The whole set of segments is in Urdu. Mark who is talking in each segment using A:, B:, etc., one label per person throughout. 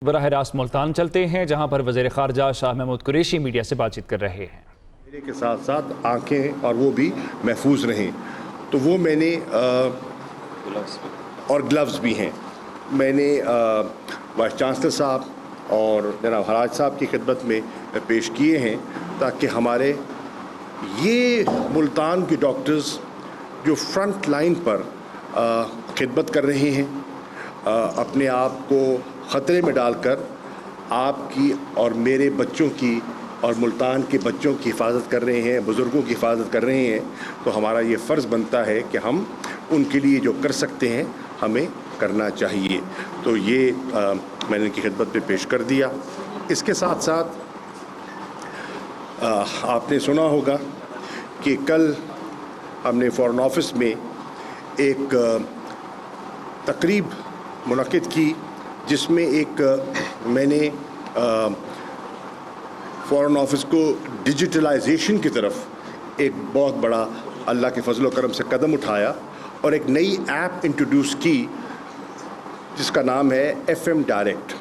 A: براہ راست ملتان چلتے ہیں جہاں پر وزیر خارجہ شاہ محمود قریشی میڈیا سے بات چیت کر رہے ہیں۔
B: میرے کے ساتھ ساتھ آنکھیں اور وہ بھی محفوظ رہیں، تو وہ میں نے اور گلوز بھی ہیں، میں نے وائس چانسلر صاحب اور جناب حراج صاحب کی خدمت میں پیش کیے ہیں تاکہ ہمارے یہ ملتان کے ڈاکٹرز جو فرنٹ لائن پر خدمت کر رہے ہیں، اپنے آپ کو خطرے میں ڈال کر آپ کی اور میرے بچوں کی اور ملتان کے بچوں کی حفاظت کر رہے ہیں، بزرگوں کی حفاظت کر رہے ہیں، تو ہمارا یہ فرض بنتا ہے کہ ہم ان کے لیے جو کر سکتے ہیں ہمیں کرنا چاہیے۔ تو یہ میں نے ان کی خدمت میں پیش کر دیا۔ اس کے ساتھ ساتھ آپ نے سنا ہوگا کہ کل ہم نے فارن آفس میں ایک تقریب منعقد کی جس میں میں نے فارن آفس کو ڈیجیٹلائزیشن کی طرف ایک بہت بڑا اللہ کے فضل و کرم سے قدم اٹھایا اور ایک نئی ایپ انٹروڈیوس کی جس کا نام ہے FM ڈائریکٹ۔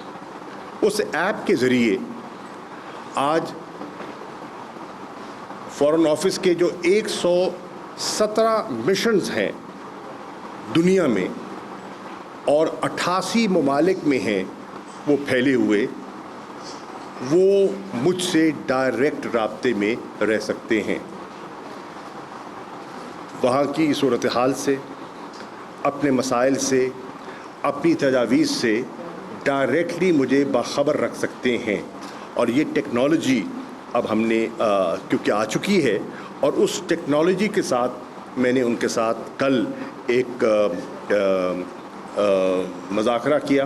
B: اس ایپ کے ذریعے آج فارن آفس کے جو 117 مشنز ہیں دنیا میں اور 88 ممالک میں ہیں وہ پھیلے ہوئے، وہ مجھ سے ڈائریکٹ رابطے میں رہ سکتے ہیں۔ وہاں کی صورتحال سے، اپنے مسائل سے، اپنی تجاویز سے ڈائریکٹلی مجھے باخبر رکھ سکتے ہیں، اور یہ ٹیکنالوجی اب ہم نے کیونکہ آ چکی ہے، اور اس ٹیکنالوجی کے ساتھ میں نے ان کے ساتھ کل ایک مذاکرہ کیا،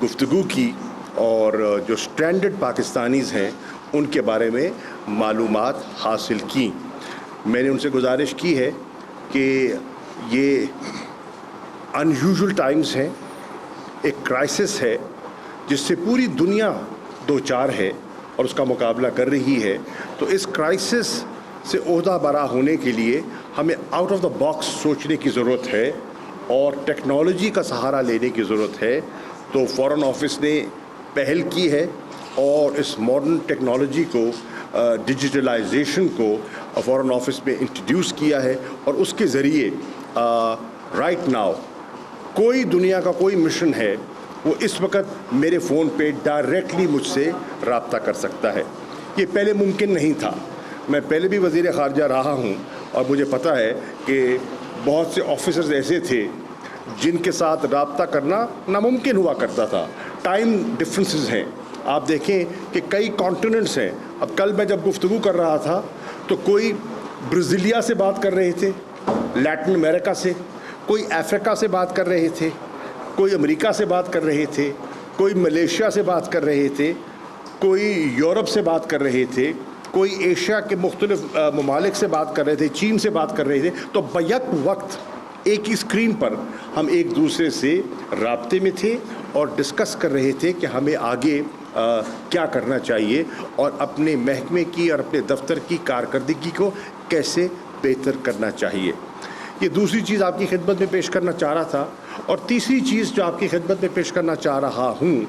B: گفتگو کی، اور جو سٹرینڈڈ پاکستانیز ہیں ان کے بارے میں معلومات حاصل کی۔ میں نے ان سے گزارش کی ہے کہ یہ انیوژول ٹائمز ہیں، ایک کرائسس ہے جس سے پوری دنیا دو چار ہے اور اس کا مقابلہ کر رہی ہے، تو اس کرائسس سے عہدہ برا ہونے کے لیے ہمیں آؤٹ آف دا باکس سوچنے کی ضرورت ہے اور ٹیکنالوجی کا سہارا لینے کی ضرورت ہے۔ تو فارن آفس نے پہل کی ہے اور اس ماڈرن ٹیکنالوجی کو، ڈیجیٹلائزیشن کو فارن آفس میں انٹروڈیوس کیا ہے، اور اس کے ذریعے رائٹ ناؤ کوئی دنیا کا کوئی مشن ہے وہ اس وقت میرے فون پہ ڈائریکٹلی مجھ سے رابطہ کر سکتا ہے۔ یہ پہلے ممکن نہیں تھا۔ میں پہلے بھی وزیر خارجہ رہا ہوں اور مجھے پتہ ہے کہ بہت سے آفیسرز ایسے تھے جن کے ساتھ رابطہ کرنا ناممکن ہوا کرتا تھا۔ ٹائم ڈفرینسز ہیں، آپ دیکھیں کہ کئی کانٹیننٹس ہیں۔ اب کل میں جب گفتگو کر رہا تھا تو کوئی برازیلیا سے بات کر رہے تھے، لیٹن امریکہ سے، کوئی افریقہ سے بات کر رہے تھے، کوئی امریکہ سے بات کر رہے تھے، کوئی ملیشیا سے بات کر رہے تھے، کوئی یورپ سے بات کر رہے تھے، کوئی ایشیا کے مختلف ممالک سے بات کر رہے تھے، چین سے بات کر رہے تھے۔ تو بیک وقت ایک ہی اسکرین پر ہم ایک دوسرے سے رابطے میں تھے اور ڈسکس کر رہے تھے کہ ہمیں آگے کیا کرنا چاہیے اور اپنے محکمے کی اور اپنے دفتر کی کارکردگی کو کیسے بہتر کرنا چاہیے۔ یہ دوسری چیز آپ کی خدمت میں پیش کرنا چاہ رہا تھا، اور تیسری چیز جو آپ کی خدمت میں پیش کرنا چاہ رہا ہوں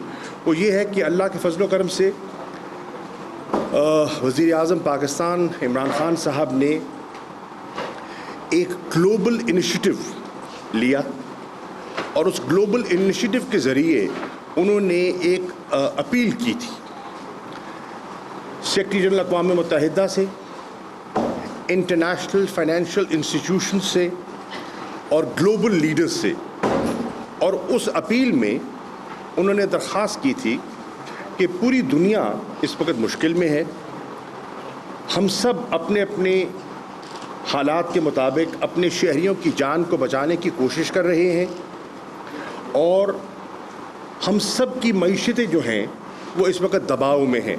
B: وہ یہ ہے کہ اللہ کے فضل و کرم سے وزیر اعظم پاکستان عمران خان صاحب نے ایک گلوبل انیشیٹو لیا، اور اس گلوبل انیشیٹو کے ذریعے انہوں نے ایک اپیل کی تھی سیکریٹری جنرل اقوام متحدہ سے، انٹرنیشنل فائنینشیل انسٹیٹیوشن سے اور گلوبل لیڈرز سے، اور اس اپیل میں انہوں نے درخواست کی تھی کہ پوری دنیا اس وقت مشکل میں ہے، ہم سب اپنے اپنے حالات کے مطابق اپنے شہریوں کی جان کو بچانے کی کوشش کر رہے ہیں، اور ہم سب کی معیشتیں جو ہیں وہ اس وقت دباؤ میں ہیں۔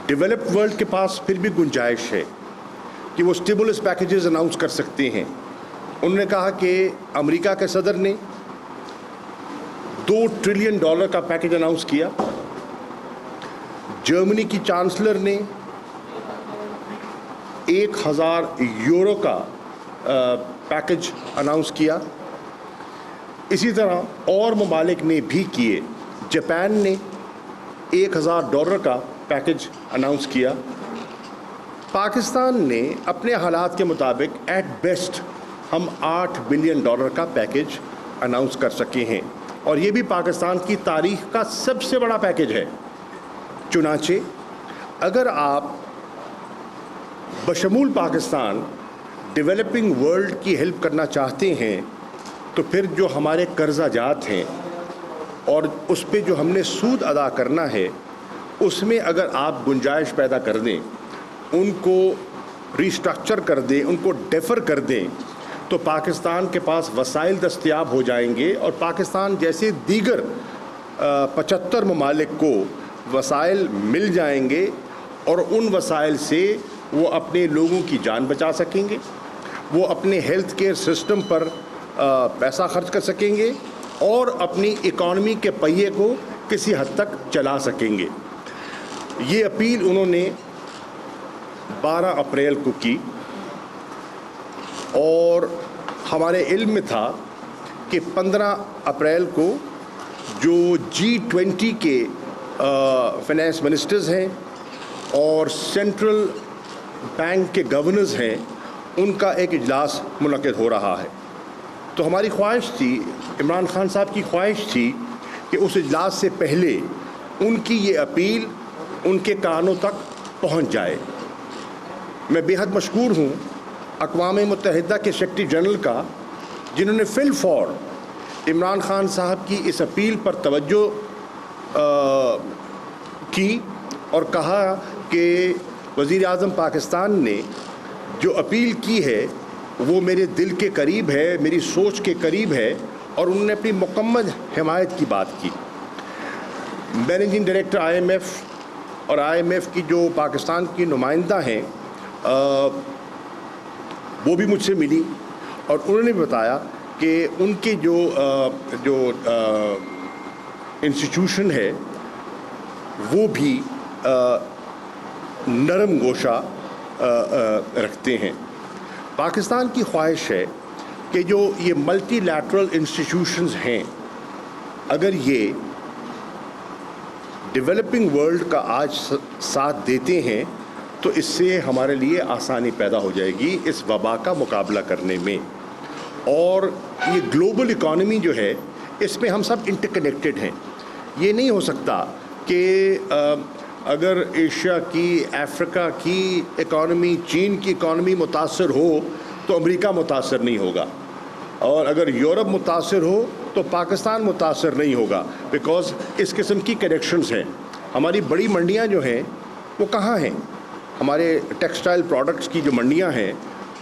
B: ڈیولپڈ ورلڈ کے پاس پھر بھی گنجائش ہے کہ وہ اسٹیمولس پیکیجز اناؤنس کر سکتے ہیں۔ انہوں نے کہا کہ امریکہ کے صدر نے $2 ٹریلین کا پیکیج اناؤنس کیا، جرمنی کی چانسلر نے 1000 یورو کا پیکیج اناؤنس کیا، اسی طرح اور ممالک نے بھی کیے. جاپان نے $1,000 کا پیکج اناؤنس کیا. پاکستان نے اپنے حالات کے مطابق ایٹ بیسٹ ہم $8 بلین کا پیکج اناؤنس کر سکے ہیں, اور یہ بھی پاکستان کی تاریخ کا سب سے بڑا پیکج ہے. چنانچہ اگر آپ بشمول پاکستان ڈیولپنگ ورلڈ کی ہیلپ کرنا چاہتے ہیں تو پھر جو ہمارے قرضہ جات ہیں اور اس پہ جو ہم نے سود ادا کرنا ہے, اس میں اگر آپ گنجائش پیدا کر دیں, ان کو ریسٹرکچر کر دیں, ان کو ڈیفر کر دیں, تو پاکستان کے پاس وسائل دستیاب ہو جائیں گے, اور پاکستان جیسے دیگر 75 ممالک کو وسائل مل جائیں گے, اور ان وسائل سے وہ اپنے لوگوں کی جان بچا سکیں گے, وہ اپنے ہیلتھ کیئر سسٹم پر پیسہ خرچ کر سکیں گے, اور اپنی اکانومی کے پہیے کو کسی حد تک چلا سکیں گے. یہ اپیل انہوں نے 12 اپریل کو کی, اور ہمارے علم میں تھا کہ 15 اپریل کو جو G20 کے فائنانس منسٹرز ہیں اور سینٹرل بینک کے گورنرز ہیں, ان کا ایک اجلاس منعقد ہو رہا ہے. تو ہماری خواہش تھی, عمران خان صاحب کی خواہش تھی کہ اس اجلاس سے پہلے ان کی یہ اپیل ان کے کانوں تک پہنچ جائے. میں بے حد مشکور ہوں اقوام متحدہ کے سیکرٹری جنرل کا, جنہوں نے فی الفور عمران خان صاحب کی اس اپیل پر توجہ کی اور کہا کہ وزیر اعظم پاکستان نے جو اپیل کی ہے وہ میرے دل کے قریب ہے, میری سوچ کے قریب ہے, اور انہوں نے اپنی مکمل حمایت کی بات کی. مینیجنگ ڈائریکٹر IMF اور IMF کی جو پاکستان کی نمائندہ ہیں وہ بھی مجھ سے ملی, اور انہوں نے بتایا کہ ان کے جو انسٹیٹیوشن ہے وہ بھی نرم گوشہ رکھتے ہیں. پاکستان کی خواہش ہے کہ جو یہ ملٹی لیٹرل انسٹیٹیوشنز ہیں, اگر یہ ڈیولپنگ ورلڈ کا آج ساتھ دیتے ہیں تو اس سے ہمارے لیے آسانی پیدا ہو جائے گی اس وبا کا مقابلہ کرنے میں. اور یہ گلوبل اکانومی جو ہے اس میں ہم سب انٹر کنیکٹڈ ہیں. یہ نہیں ہو سکتا کہ اگر ایشیا کی, افریقہ کی اکانومی, چین کی اکانومی متاثر ہو تو امریکہ متاثر نہیں ہوگا, اور اگر یورپ متاثر ہو تو پاکستان متاثر نہیں ہوگا, بیکاز اس قسم کی کنیکشنز ہیں. ہماری بڑی منڈیاں جو ہیں وہ کہاں ہیں؟ ہمارے ٹیکسٹائل پروڈکٹس کی جو منڈیاں ہیں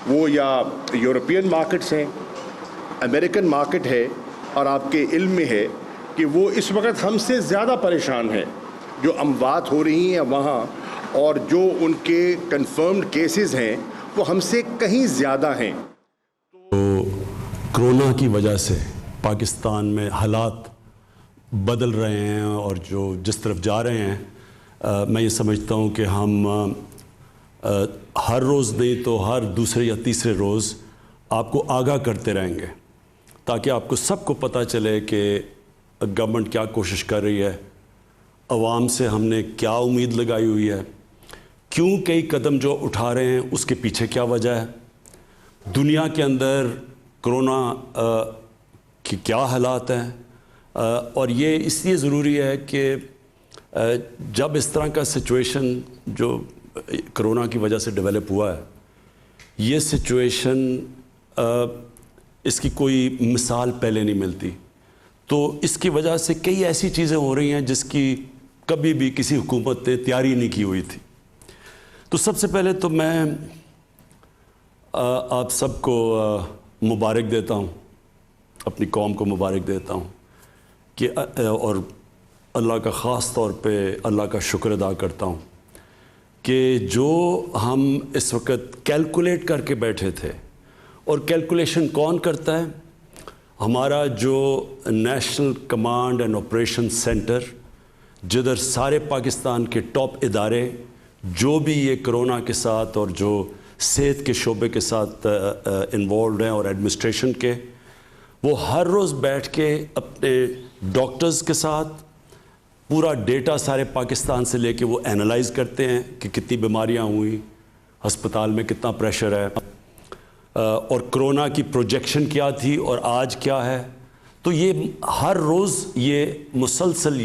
B: وہ یا یورپین مارکیٹس ہیں, امریکن مارکیٹ ہے, اور آپ کے علم میں ہے کہ وہ اس وقت ہم سے زیادہ پریشان ہیں. جو اموات ہو رہی ہیں وہاں, اور جو ان کے کنفرمڈ کیسز ہیں وہ ہم سے کہیں زیادہ ہیں.
C: تو کرونا کی وجہ سے پاکستان میں حالات بدل رہے ہیں, اور جو جس طرف جا رہے ہیں, میں یہ سمجھتا ہوں کہ ہم ہر روز نہیں تو ہر دوسرے یا تیسرے روز آپ کو آگاہ کرتے رہیں گے, تاکہ آپ کو سب کو پتہ چلے کہ گورنمنٹ کیا کوشش کر رہی ہے, عوام سے ہم نے کیا امید لگائی ہوئی ہے, کیوں کئی قدم جو اٹھا رہے ہیں اس کے پیچھے کیا وجہ ہے, دنیا کے اندر کرونا کی کیا حالات ہیں. اور یہ اس لیے ضروری ہے کہ جب اس طرح کا سچویشن جو کرونا کی وجہ سے ڈیولپ ہوا ہے, یہ سچویشن اس کی کوئی مثال پہلے نہیں ملتی. تو اس کی وجہ سے کئی ایسی چیزیں ہو رہی ہیں جس کی کبھی بھی کسی حکومت نے تیاری نہیں کی ہوئی تھی. تو سب سے پہلے تو میں آپ سب کو مبارک دیتا ہوں, اپنی قوم کو مبارک دیتا ہوں کہ, اور اللہ کا خاص طور پہ اللہ کا شکر ادا کرتا ہوں کہ جو ہم اس وقت کیلکولیٹ کر کے بیٹھے تھے, اور کیلکولیشن کون کرتا ہے؟ ہمارا جو national command and operation centre, جدھر سارے پاکستان کے ٹاپ ادارے جو بھی یہ کرونا کے ساتھ اور جو صحت کے شعبے کے ساتھ انوالوڈ ہیں اور ایڈمنسٹریشن کے, وہ ہر روز بیٹھ کے اپنے ڈاکٹرز کے ساتھ پورا ڈیٹا سارے پاکستان سے لے کے وہ اینالائز کرتے ہیں کہ کتنی بیماریاں ہوئیں، ہسپتال میں کتنا پریشر ہے، اور کرونا کی پروجیکشن کیا تھی اور آج کیا ہے. تو یہ ہر روز یہ مسلسل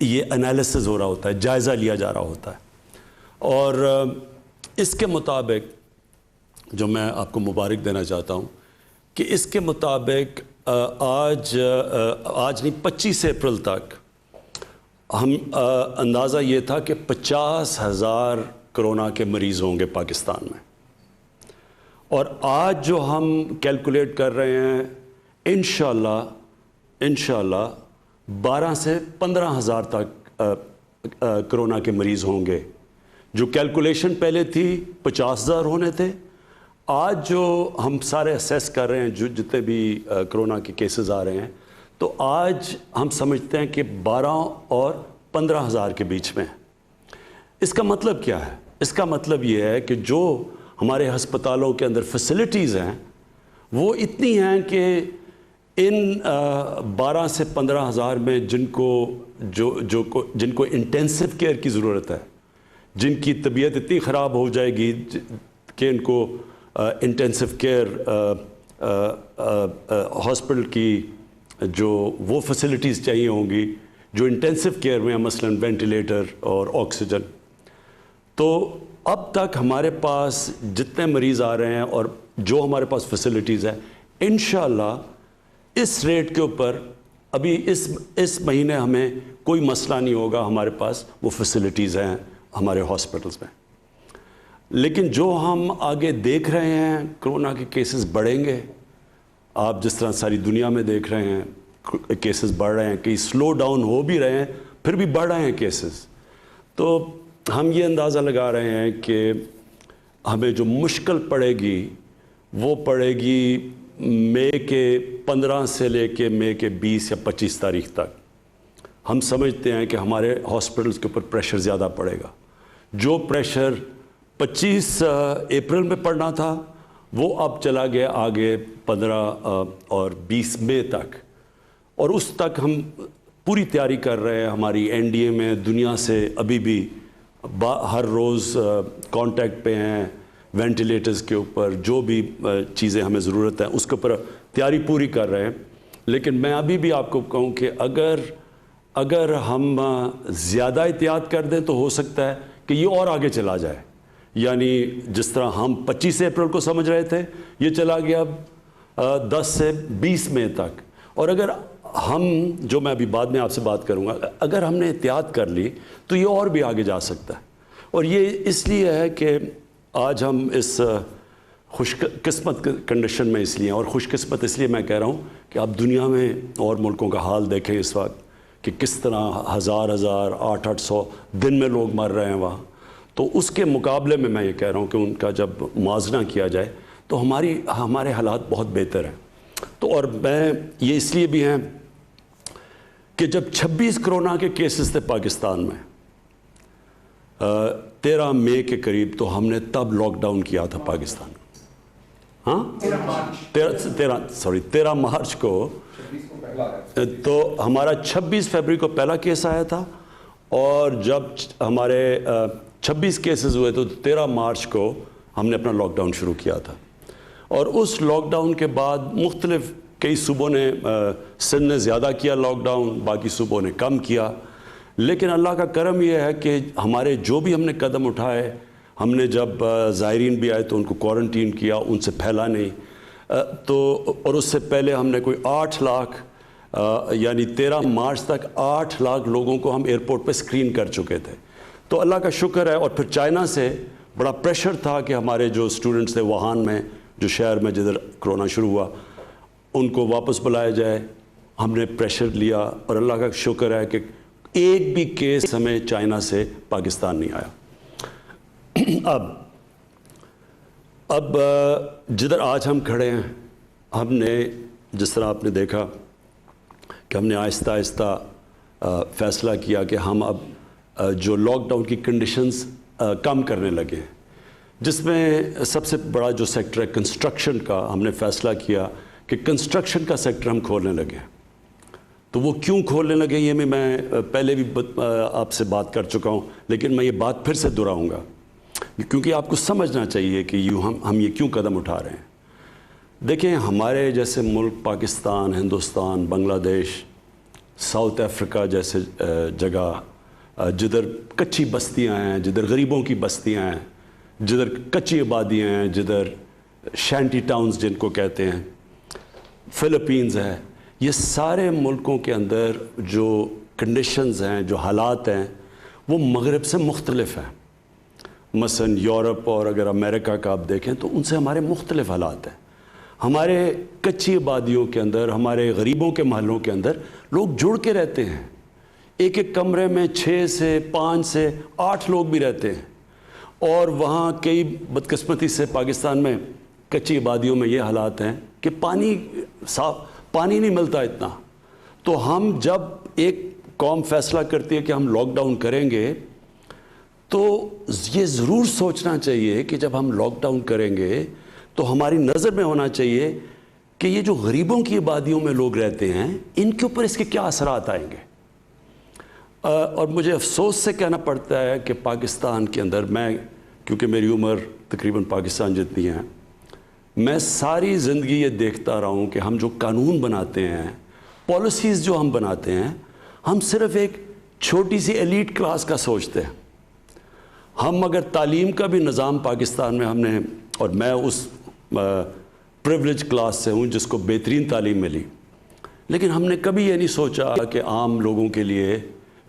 C: یہ انالیسز ہو رہا ہوتا ہے، جائزہ لیا جا رہا ہوتا ہے. اور اس کے مطابق جو میں آپ کو مبارک دینا چاہتا ہوں کہ اس کے مطابق آج نہیں 25 اپریل تک ہم اندازہ یہ تھا کہ 50,000 کرونا کے مریض ہوں گے پاکستان میں. اور آج جو ہم کیلکولیٹ کر رہے ہیں انشاءاللہ 12 سے 15,000 تک کرونا کے مریض ہوں گے. جو کیلکولیشن پہلے تھی 50,000 ہونے تھے، آج جو ہم سارے اسیس کر رہے ہیں جو جتنے بھی کرونا کے کیسز آ رہے ہیں، تو آج ہم سمجھتے ہیں کہ 12 اور 15,000 کے بیچ میں. اس کا مطلب کیا ہے؟ اس کا مطلب یہ ہے کہ جو ہمارے ہسپتالوں کے اندر فیسلٹیز ہیں وہ اتنی ہیں کہ ان 12 سے 15,000 میں جن کو انٹینسو کیئر کی ضرورت ہے، جن کی طبیعت اتنی خراب ہو جائے گی کہ ان کو انٹینسو کیئر ہاسپٹل کی جو وہ فیسلٹیز چاہیے ہوں گی جو انٹینسو کیئر میں ہیں، مثلاً وینٹیلیٹر اور آکسیجن. تو اب تک ہمارے پاس جتنے مریض آ رہے ہیں اور جو ہمارے پاس فیسلٹیز ہیں، انشاءاللہ اس ریٹ کے اوپر ابھی اس مہینے ہمیں کوئی مسئلہ نہیں ہوگا. ہمارے پاس وہ فیسلٹیز ہیں ہمارے ہاسپٹلز میں. لیکن جو ہم آگے دیکھ رہے ہیں کرونا کے کیسز بڑھیں گے. آپ جس طرح ساری دنیا میں دیکھ رہے ہیں کیسز بڑھ رہے ہیں، کئی سلو ڈاؤن ہو بھی رہے ہیں پھر بھی بڑھ رہے ہیں کیسز. تو ہم یہ اندازہ لگا رہے ہیں کہ ہمیں جو مشکل پڑے گی وہ پڑے گی مئی کے 15 سے لے کے مئی کے 20 یا 25 تاریخ تک. ہم سمجھتے ہیں کہ ہمارے ہاسپٹلز کے اوپر پریشر زیادہ پڑے گا. جو پریشر 25 اپریل میں پڑنا تھا وہ اب چلا گیا آگے 15 اور 20 مئی تک. اور اس تک ہم پوری تیاری کر رہے ہیں. ہماری NDA میں دنیا سے ابھی بھی ہر روز کانٹیکٹ پہ ہیں، وینٹیلیٹرز کے اوپر جو بھی چیزیں ہمیں ضرورت ہے اس کے اوپر تیاری پوری کر رہے ہیں. لیکن میں ابھی بھی آپ کو کہوں کہ اگر ہم زیادہ احتیاط کر دیں تو ہو سکتا ہے کہ یہ اور آگے چلا جائے. یعنی جس طرح ہم 25 اپریل کو سمجھ رہے تھے یہ چلا گیا 10 سے 20 مئی تک. اور اگر ہم، جو میں ابھی بعد میں آپ سے بات کروں گا، اگر ہم نے احتیاط کر لی تو یہ اور بھی آگے جا سکتا ہے. اور یہ اس لیے ہے کہ آج ہم اس خوش قسمت کنڈیشن میں اس لیے ہیں. اور خوش قسمت اس لیے میں کہہ رہا ہوں کہ آپ دنیا میں اور ملکوں کا حال دیکھیں اس وقت کہ کس طرح 1000 800 دن میں لوگ مر رہے ہیں وہاں. تو اس کے مقابلے میں میں یہ کہہ رہا ہوں کہ ان کا جب موازنہ کیا جائے تو ہمارے حالات بہت بہتر ہیں. تو اور میں یہ اس لیے بھی ہیں کہ جب 26 کرونا کے کیسز تھے پاکستان میں 13 مئی کے قریب، تو ہم نے تب لاک ڈاؤن کیا تھا پاکستان. ہاں 13 مارچ کو، تو ہمارا 26 فروری کو پہلا کیس آیا تھا. اور جب ہمارے 26 کیسز ہوئے تو 13 مارچ کو ہم نے اپنا لاک ڈاؤن شروع کیا تھا. اور اس لاک ڈاؤن کے بعد مختلف کئی صوبوں نے، سندھ نے زیادہ کیا لاک ڈاؤن، باقی صوبوں نے کم کیا. لیکن اللہ کا کرم یہ ہے کہ ہمارے جو بھی ہم نے قدم اٹھائے، ہم نے جب زائرین بھی آئے تو ان کو کوارنٹین کیا، ان سے پھیلا نہیں. تو اور اس سے پہلے ہم نے کوئی 8 لاکھ یعنی 13 مارچ تک 8 لاکھ لوگوں کو ہم ایئرپورٹ پہ اسکرین کر چکے تھے. تو اللہ کا شکر ہے. اور پھر چائنا سے بڑا پریشر تھا کہ ہمارے جو اسٹوڈنٹس تھے ووہان میں، جو شہر میں جدھر کرونا شروع ہوا، ان کو واپس بلایا جائے. ہم نے پریشر لیا اور اللہ کا شکر ہے کہ ایک بھی کیس ہمیں چائنا سے پاکستان نہیں آیا. اب جدھر آج ہم کھڑے ہیں، ہم نے جس طرح آپ نے دیکھا کہ ہم نے آہستہ آہستہ فیصلہ کیا کہ ہم اب جو لاک ڈاؤن کی کنڈیشنز کم کرنے لگے ہیں، جس میں سب سے بڑا جو سیکٹر ہے کنسٹرکشن کا، ہم نے فیصلہ کیا کہ کنسٹرکشن کا سیکٹر ہم کھولنے لگے. تو وہ کیوں کھولنے لگے یہ میں پہلے بھی آپ سے بات کر چکا ہوں, لیکن میں یہ بات پھر سے دہراؤں گا کیونکہ آپ کو سمجھنا چاہیے کہ ہم یہ کیوں قدم اٹھا رہے ہیں. دیکھیں, ہمارے جیسے ملک پاکستان, ہندوستان, بنگلہ دیش, ساؤتھ افریقہ جیسے جگہ جدھر کچی بستیاں ہیں, جدھر غریبوں کی بستیاں ہیں, جدھر کچی آبادیاں ہیں, جدھر شینٹی ٹاؤنز جن کو کہتے ہیں, فلپینز ہے, یہ سارے ملکوں کے اندر جو کنڈیشنز ہیں, جو حالات ہیں, وہ مغرب سے مختلف ہیں. مثلا یورپ اور اگر امریکہ کا آپ دیکھیں تو ان سے ہمارے مختلف حالات ہیں. ہمارے کچی آبادیوں کے اندر, ہمارے غریبوں کے محلوں کے اندر لوگ جڑ کے رہتے ہیں. ایک ایک کمرے میں 6 سے 5 سے 8 لوگ بھی رہتے ہیں. اور وہاں کئی بدقسمتی سے پاکستان میں کچی آبادیوں میں یہ حالات ہیں کہ پانی نہیں ملتا اتنا. تو ہم جب ایک قوم فیصلہ کرتی ہے کہ ہم لاک ڈاؤن کریں گے, تو یہ ضرور سوچنا چاہیے کہ جب ہم لاک ڈاؤن کریں گے تو ہماری نظر میں ہونا چاہیے کہ یہ جو غریبوں کی آبادیوں میں لوگ رہتے ہیں, ان کے اوپر اس کے کیا اثرات آئیں گے. اور مجھے افسوس سے کہنا پڑتا ہے کہ پاکستان کے اندر, میں کیونکہ میری عمر تقریباً پاکستان جتنی ہے, میں ساری زندگی یہ دیکھتا رہا ہوں کہ ہم جو قانون بناتے ہیں, پالیسیز جو ہم بناتے ہیں, ہم صرف ایک چھوٹی سی ایلیٹ کلاس کا سوچتے ہیں. ہم اگر تعلیم کا بھی نظام پاکستان میں ہم نے, اور میں اس پریولیج کلاس سے ہوں جس کو بہترین تعلیم ملی, لیکن ہم نے کبھی یہ نہیں سوچا کہ عام لوگوں کے لیے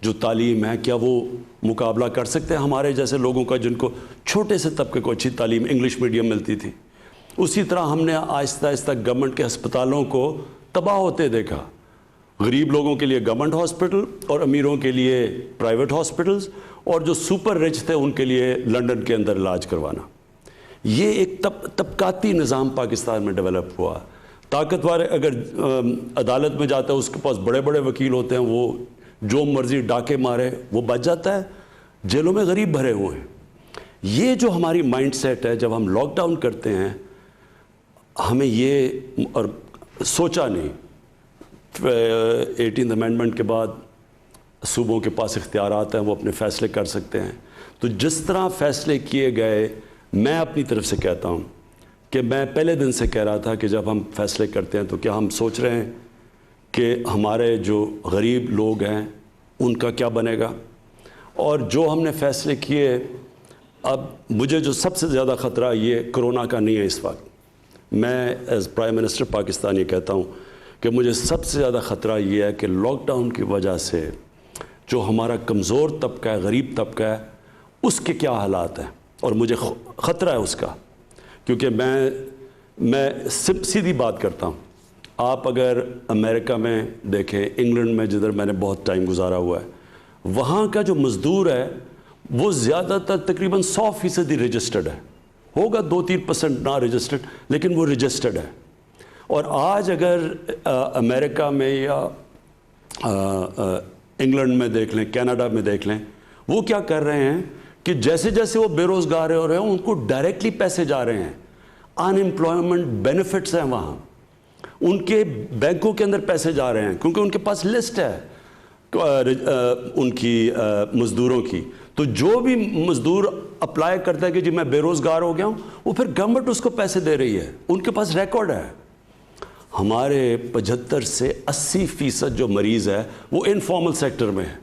C: جو تعلیم ہے کیا وہ مقابلہ کر سکتے ہیں ہمارے جیسے لوگوں کا جن کو چھوٹے سے طبقے کو اچھی تعلیم انگلش میڈیم ملتی تھی. اسی طرح ہم نے آہستہ آہستہ گورنمنٹ کے ہسپتالوں کو تباہ ہوتے دیکھا. غریب لوگوں کے لیے گورنمنٹ ہاسپٹل اور امیروں کے لیے پرائیویٹ ہاسپٹلز, اور جو سپر رچ تھے ان کے لیے لنڈن کے اندر علاج کروانا. یہ ایک طبقاتی نظام پاکستان میں ڈیولپ ہوا. طاقتور اگر عدالت میں جاتا ہے اس کے پاس بڑے بڑے وکیل ہوتے ہیں, وہ جو مرضی ڈاکے مارے وہ بچ جاتا ہے. جیلوں میں غریب بھرے ہوئے ہیں. یہ جو ہماری مائنڈ سیٹ ہے, جب ہم لاک ڈاؤن کرتے ہیں ہمیں یہ, اور سوچا نہیں 18th امینڈمنٹ کے بعد صوبوں کے پاس اختیارات ہیں, وہ اپنے فیصلے کر سکتے ہیں. تو جس طرح فیصلے کیے گئے, میں اپنی طرف سے کہتا ہوں کہ میں پہلے دن سے کہہ رہا تھا کہ جب ہم فیصلے کرتے ہیں تو کیا ہم سوچ رہے ہیں کہ ہمارے جو غریب لوگ ہیں ان کا کیا بنے گا. اور جو ہم نے فیصلے کیے, اب مجھے جو سب سے زیادہ خطرہ یہ کرونا کا نہیں ہے اس وقت. میں ایز پرائم منسٹر پاکستان یہ کہتا ہوں کہ مجھے سب سے زیادہ خطرہ یہ ہے کہ لاک ڈاؤن کی وجہ سے جو ہمارا کمزور طبقہ ہے, غریب طبقہ ہے, اس کے کیا حالات ہیں. اور مجھے خطرہ ہے اس کا, کیونکہ میں سیدھی بات کرتا ہوں. آپ اگر امریکہ میں دیکھیں, انگلینڈ میں جدھر میں نے بہت ٹائم گزارا ہوا ہے, وہاں کا جو مزدور ہے وہ زیادہ تر تقریباً 100% رجسٹرڈ ہے. ہوگا 2-3% نا رجسٹرڈ, لیکن وہ رجسٹرڈ ہے. اور آج اگر امریکہ میں یا انگلینڈ میں دیکھ لیں, کینیڈا میں دیکھ لیں, وہ کیا کر رہے ہیں کہ جیسے جیسے وہ بے روزگار ہو رہے ہیں ان کو ڈائریکٹلی پیسے جا رہے ہیں. ان امپلائمنٹ بینیفٹس ہیں وہاں, ان کے بینکوں کے اندر پیسے جا رہے ہیں کیونکہ ان کے پاس لسٹ ہے ان کی مزدوروں کی. تو جو بھی مزدور اپلائی کرتا ہے کہ جی میں بے روزگار ہو گیا ہوں, وہ پھر گورنمنٹ اس کو پیسے دے رہی ہے, ان کے پاس ریکارڈ ہے. ہمارے 75 سے 80% جو مریض ہے وہ انفارمل سیکٹر میں ہے,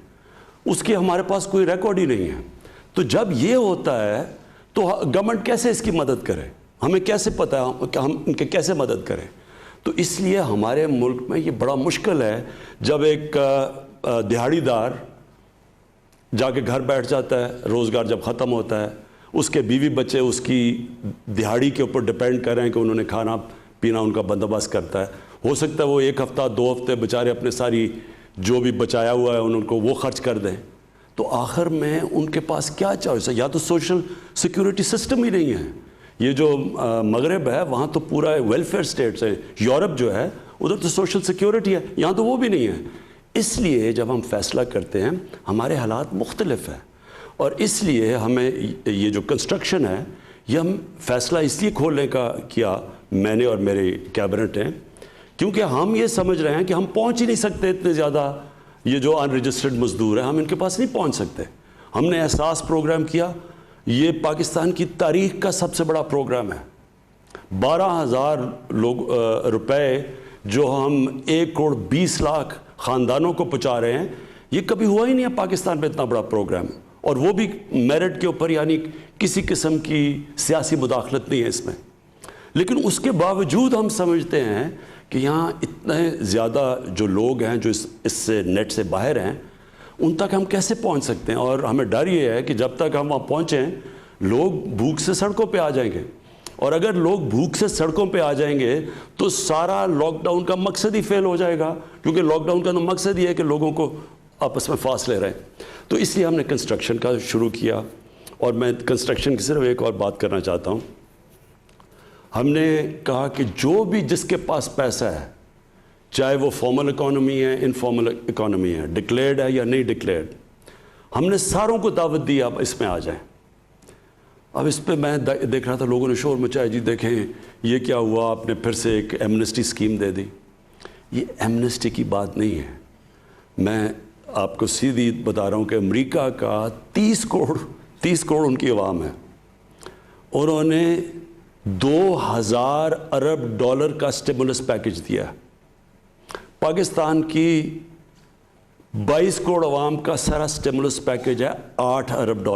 C: اس کی ہمارے پاس کوئی ریکارڈ ہی نہیں ہے. تو جب یہ ہوتا ہے تو گورنمنٹ کیسے اس کی مدد کرے, ہمیں کیسے پتہ ہے کہ ہم ان کے کیسے مدد کریں. تو اس لیے ہمارے ملک میں یہ بڑا مشکل ہے جب ایک دہاڑی دار جا کے گھر بیٹھ جاتا ہے, روزگار جب ختم ہوتا ہے, اس کے بیوی بچے اس کی دہاڑی کے اوپر ڈپینڈ کر رہے ہیں کہ انہوں نے کھانا پینا ان کا بندوبست کرتا ہے. ہو سکتا ہے وہ 1 ہفتہ 2 ہفتے بیچارے اپنے ساری جو بھی بچایا ہوا ہے ان کو وہ خرچ کر دیں. تو آخر میں ان کے پاس کیا چوائس ہے, یا تو سوشل سیکیورٹی سسٹم ہی نہیں ہے. یہ جو مغرب ہے وہاں تو پورا ویلفیئر سٹیٹس ہے, یورپ جو ہے ادھر تو سوشل سیکیورٹی ہے, یہاں تو وہ بھی نہیں ہے. اس لیے جب ہم فیصلہ کرتے ہیں ہمارے حالات مختلف ہیں, اور اس لیے ہمیں یہ جو کنسٹرکشن ہے یہ ہم فیصلہ اس لیے کھولنے کا کیا, میں نے اور میرے کیبنٹ ہیں, کیونکہ ہم یہ سمجھ رہے ہیں کہ ہم پہنچ ہی نہیں سکتے اتنے زیادہ یہ جو ان رجسٹرڈ مزدور ہیں، ہم ان کے پاس نہیں پہنچ سکتے. ہم نے احساس پروگرام کیا، یہ پاکستان کی تاریخ کا سب سے بڑا پروگرام ہے. 12,000 روپے جو ہم 1,20,00,000 خاندانوں کو پہنچا رہے ہیں، یہ کبھی ہوا ہی نہیں ہے پاکستان میں اتنا بڑا پروگرام، اور وہ بھی میرٹ کے اوپر، یعنی کسی قسم کی سیاسی مداخلت نہیں ہے اس میں. لیکن اس کے باوجود ہم سمجھتے ہیں کہ یہاں اتنے زیادہ جو لوگ ہیں جو اس سے نیٹ سے باہر ہیں، ان تک ہم کیسے پہنچ سکتے ہیں. اور ہمیں ڈر یہ ہے کہ جب تک ہم وہاں پہنچیں لوگ بھوک سے سڑکوں پہ آ جائیں گے، اور اگر لوگ بھوک سے سڑکوں پہ آ جائیں گے تو سارا لاک ڈاؤن کا مقصد ہی فیل ہو جائے گا، کیونکہ لاک ڈاؤن کا تو مقصد یہ ہے کہ لوگوں کو آپس میں فاصلے رہیں. تو اس لیے ہم نے کنسٹرکشن کا شروع کیا. اور میں کنسٹرکشن کی صرف ایک اور بات کرنا چاہتا ہوں. ہم نے کہا کہ جو بھی جس کے پاس پیسہ ہے، چاہے وہ فارمل اکانومی ہے، انفارمل اکانومی ہے، ڈکلیئرڈ ہے یا نہیں ڈکلیئرڈ، ہم نے ساروں کو دعوت دی آپ اس میں آ جائیں. اب اس پہ میں دیکھ رہا تھا لوگوں نے شور مچایا، جی دیکھیں یہ کیا ہوا، آپ نے پھر سے ایک ایمنسٹی اسکیم دے دی. یہ ایمنسٹی کی بات نہیں ہے. میں آپ کو سیدھی بتا رہا ہوں کہ امریکہ کا 30 کروڑ ان کی عوام ہے. انہوں نے $2,000 ارب کا اسٹیمولس پیکج دیا. پاکستان کی 22 کروڑ عوام کا سارا اسٹیمولس پیکج ہے $8 ارب.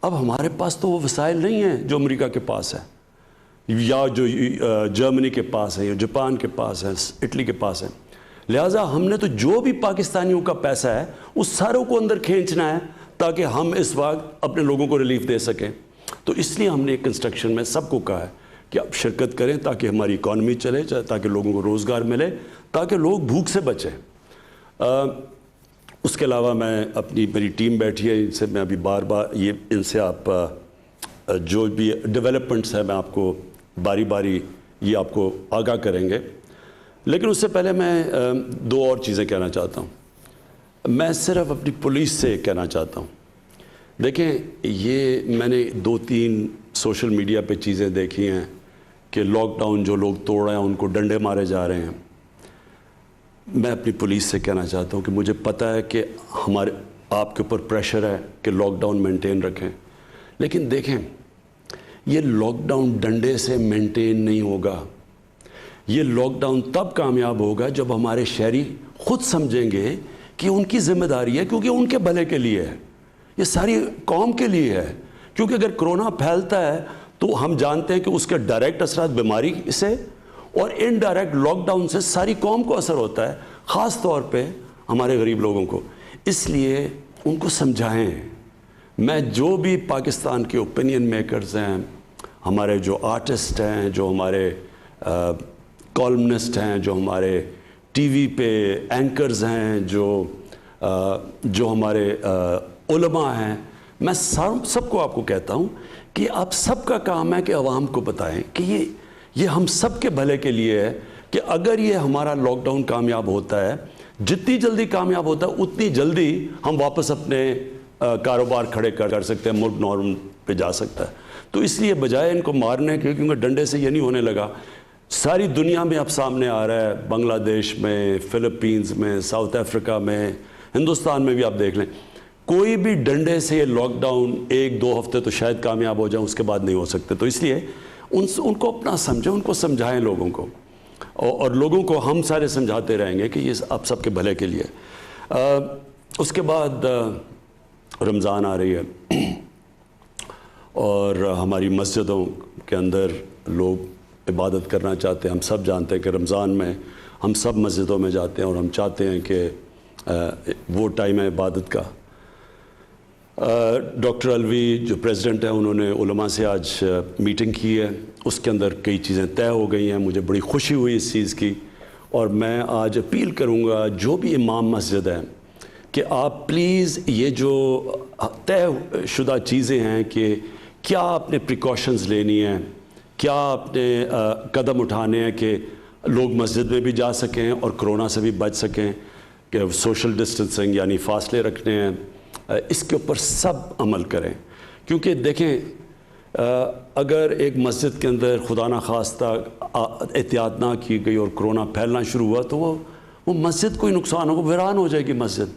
C: اب ہمارے پاس تو وہ وسائل نہیں ہیں جو امریکہ کے پاس ہے، یا جو جرمنی کے پاس ہے، یا جاپان کے پاس ہے، اٹلی کے پاس ہے. لہٰذا ہم نے تو جو بھی پاکستانیوں کا پیسہ ہے اس ساروں کو اندر کھینچنا ہے تاکہ ہم اس وقت اپنے لوگوں کو ریلیف دے سکیں. تو اس لیے ہم نے کنسٹرکشن میں سب کو کہا ہے کہ آپ شرکت کریں تاکہ ہماری اکانومی چلے، تاکہ لوگوں کو روزگار ملے، تاکہ لوگ بھوک سے بچیں. اس کے علاوہ میں میری ٹیم بیٹھی ہے، ان سے میں ابھی بار بار ان سے آپ جو بھی ڈیولپمنٹس ہیں میں آپ کو باری باری یہ آپ کو آگاہ کریں گے. لیکن اس سے پہلے میں 2 اور چیزیں کہنا چاہتا ہوں. میں صرف اپنی پولیس سے کہنا چاہتا ہوں. دیکھیں یہ میں نے 2-3 سوشل میڈیا پہ چیزیں دیکھی ہیں کہ لاک ڈاؤن جو لوگ توڑ رہے ہیں ان کو ڈنڈے مارے جا رہے ہیں. میں اپنی پولیس سے کہنا چاہتا ہوں کہ مجھے پتہ ہے کہ آپ کے اوپر پریشر ہے کہ لاک ڈاؤن مینٹین رکھیں، لیکن دیکھیں یہ لاک ڈاؤن ڈنڈے سے مینٹین نہیں ہوگا. یہ لاک ڈاؤن تب کامیاب ہوگا جب ہمارے شہری خود سمجھیں گے کہ ان کی ذمہ داری ہے، کیونکہ ان کے بھلے کے لیے ہے، یہ ساری قوم کے لیے ہے. کیونکہ اگر کرونا پھیلتا ہے تو ہم جانتے ہیں کہ اس کے ڈائریکٹ اثرات بیماری سے اور انڈائریکٹ لاک ڈاؤن سے ساری قوم کو اثر ہوتا ہے، خاص طور پہ ہمارے غریب لوگوں کو. اس لیے ان کو سمجھائیں. میں جو بھی پاکستان کے اوپینین میکرز ہیں، ہمارے جو آرٹسٹ ہیں، جو ہمارے کالمنسٹ ہیں، جو ہمارے ٹی وی پہ اینکرز ہیں، جو ہمارے علماء ہیں، میں سب کو آپ کو کہتا ہوں کہ آپ سب کا کام ہے کہ عوام کو بتائیں کہ یہ ہم سب کے بھلے کے لیے ہے کہ اگر یہ ہمارا لاک ڈاؤن کامیاب ہوتا ہے، جتنی جلدی کامیاب ہوتا ہے اتنی جلدی ہم واپس اپنے کاروبار کھڑے کر سکتے ہیں، ملک نارم پہ جا سکتا ہے. تو اس لیے بجائے ان کو مارنے کے، کیونکہ ڈنڈے سے یہ نہیں ہونے لگا. ساری دنیا میں اب سامنے آ رہا ہے، بنگلہ دیش میں، فلپینز میں، ساؤتھ افریقہ میں، ہندوستان میں بھی آپ دیکھ لیں، کوئی بھی ڈنڈے سے لاک ڈاؤن 1-2 ہفتے تو شاید کامیاب ہو جائیں، اس کے بعد نہیں ہو سکتے. تو اس لیے ان کو اپنا سمجھیں، ان کو سمجھائیں لوگوں کو، اور لوگوں کو ہم سارے سمجھاتے رہیں گے کہ یہ آپ سب کے بھلے کے لیے. اس کے بعد رمضان آ رہی ہے اور ہماری مسجدوں کے اندر لوگ عبادت کرنا چاہتے ہیں. ہم سب جانتے ہیں کہ رمضان میں ہم سب مسجدوں میں جاتے ہیں اور ہم چاہتے ہیں کہ وہ ٹائم ہے عبادت کا. ڈاکٹر الوی جو پریزیڈنٹ ہیں، انہوں نے علماء سے آج میٹنگ کی ہے. اس کے اندر کئی چیزیں طے ہو گئی ہیں. مجھے بڑی خوشی ہوئی اس چیز کی، اور میں آج اپیل کروں گا جو بھی امام مسجد ہیں کہ آپ پلیز یہ جو طے شدہ چیزیں ہیں کہ کیا آپ نے پریکاشنز لینی ہیں، کیا آپ نے قدم اٹھانے ہیں کہ لوگ مسجد میں بھی جا سکیں اور کرونا سے بھی بچ سکیں، کہ سوشل ڈسٹنسنگ یعنی فاصلے رکھنے ہیں، اس کے اوپر سب عمل کریں. کیونکہ دیکھیں اگر ایک مسجد کے اندر خدا نخواستہ احتیاط نہ کی گئی اور کرونا پھیلنا شروع ہوا تو وہ مسجد کو ہی نقصان ہوگا، ویران ہو جائے گی مسجد.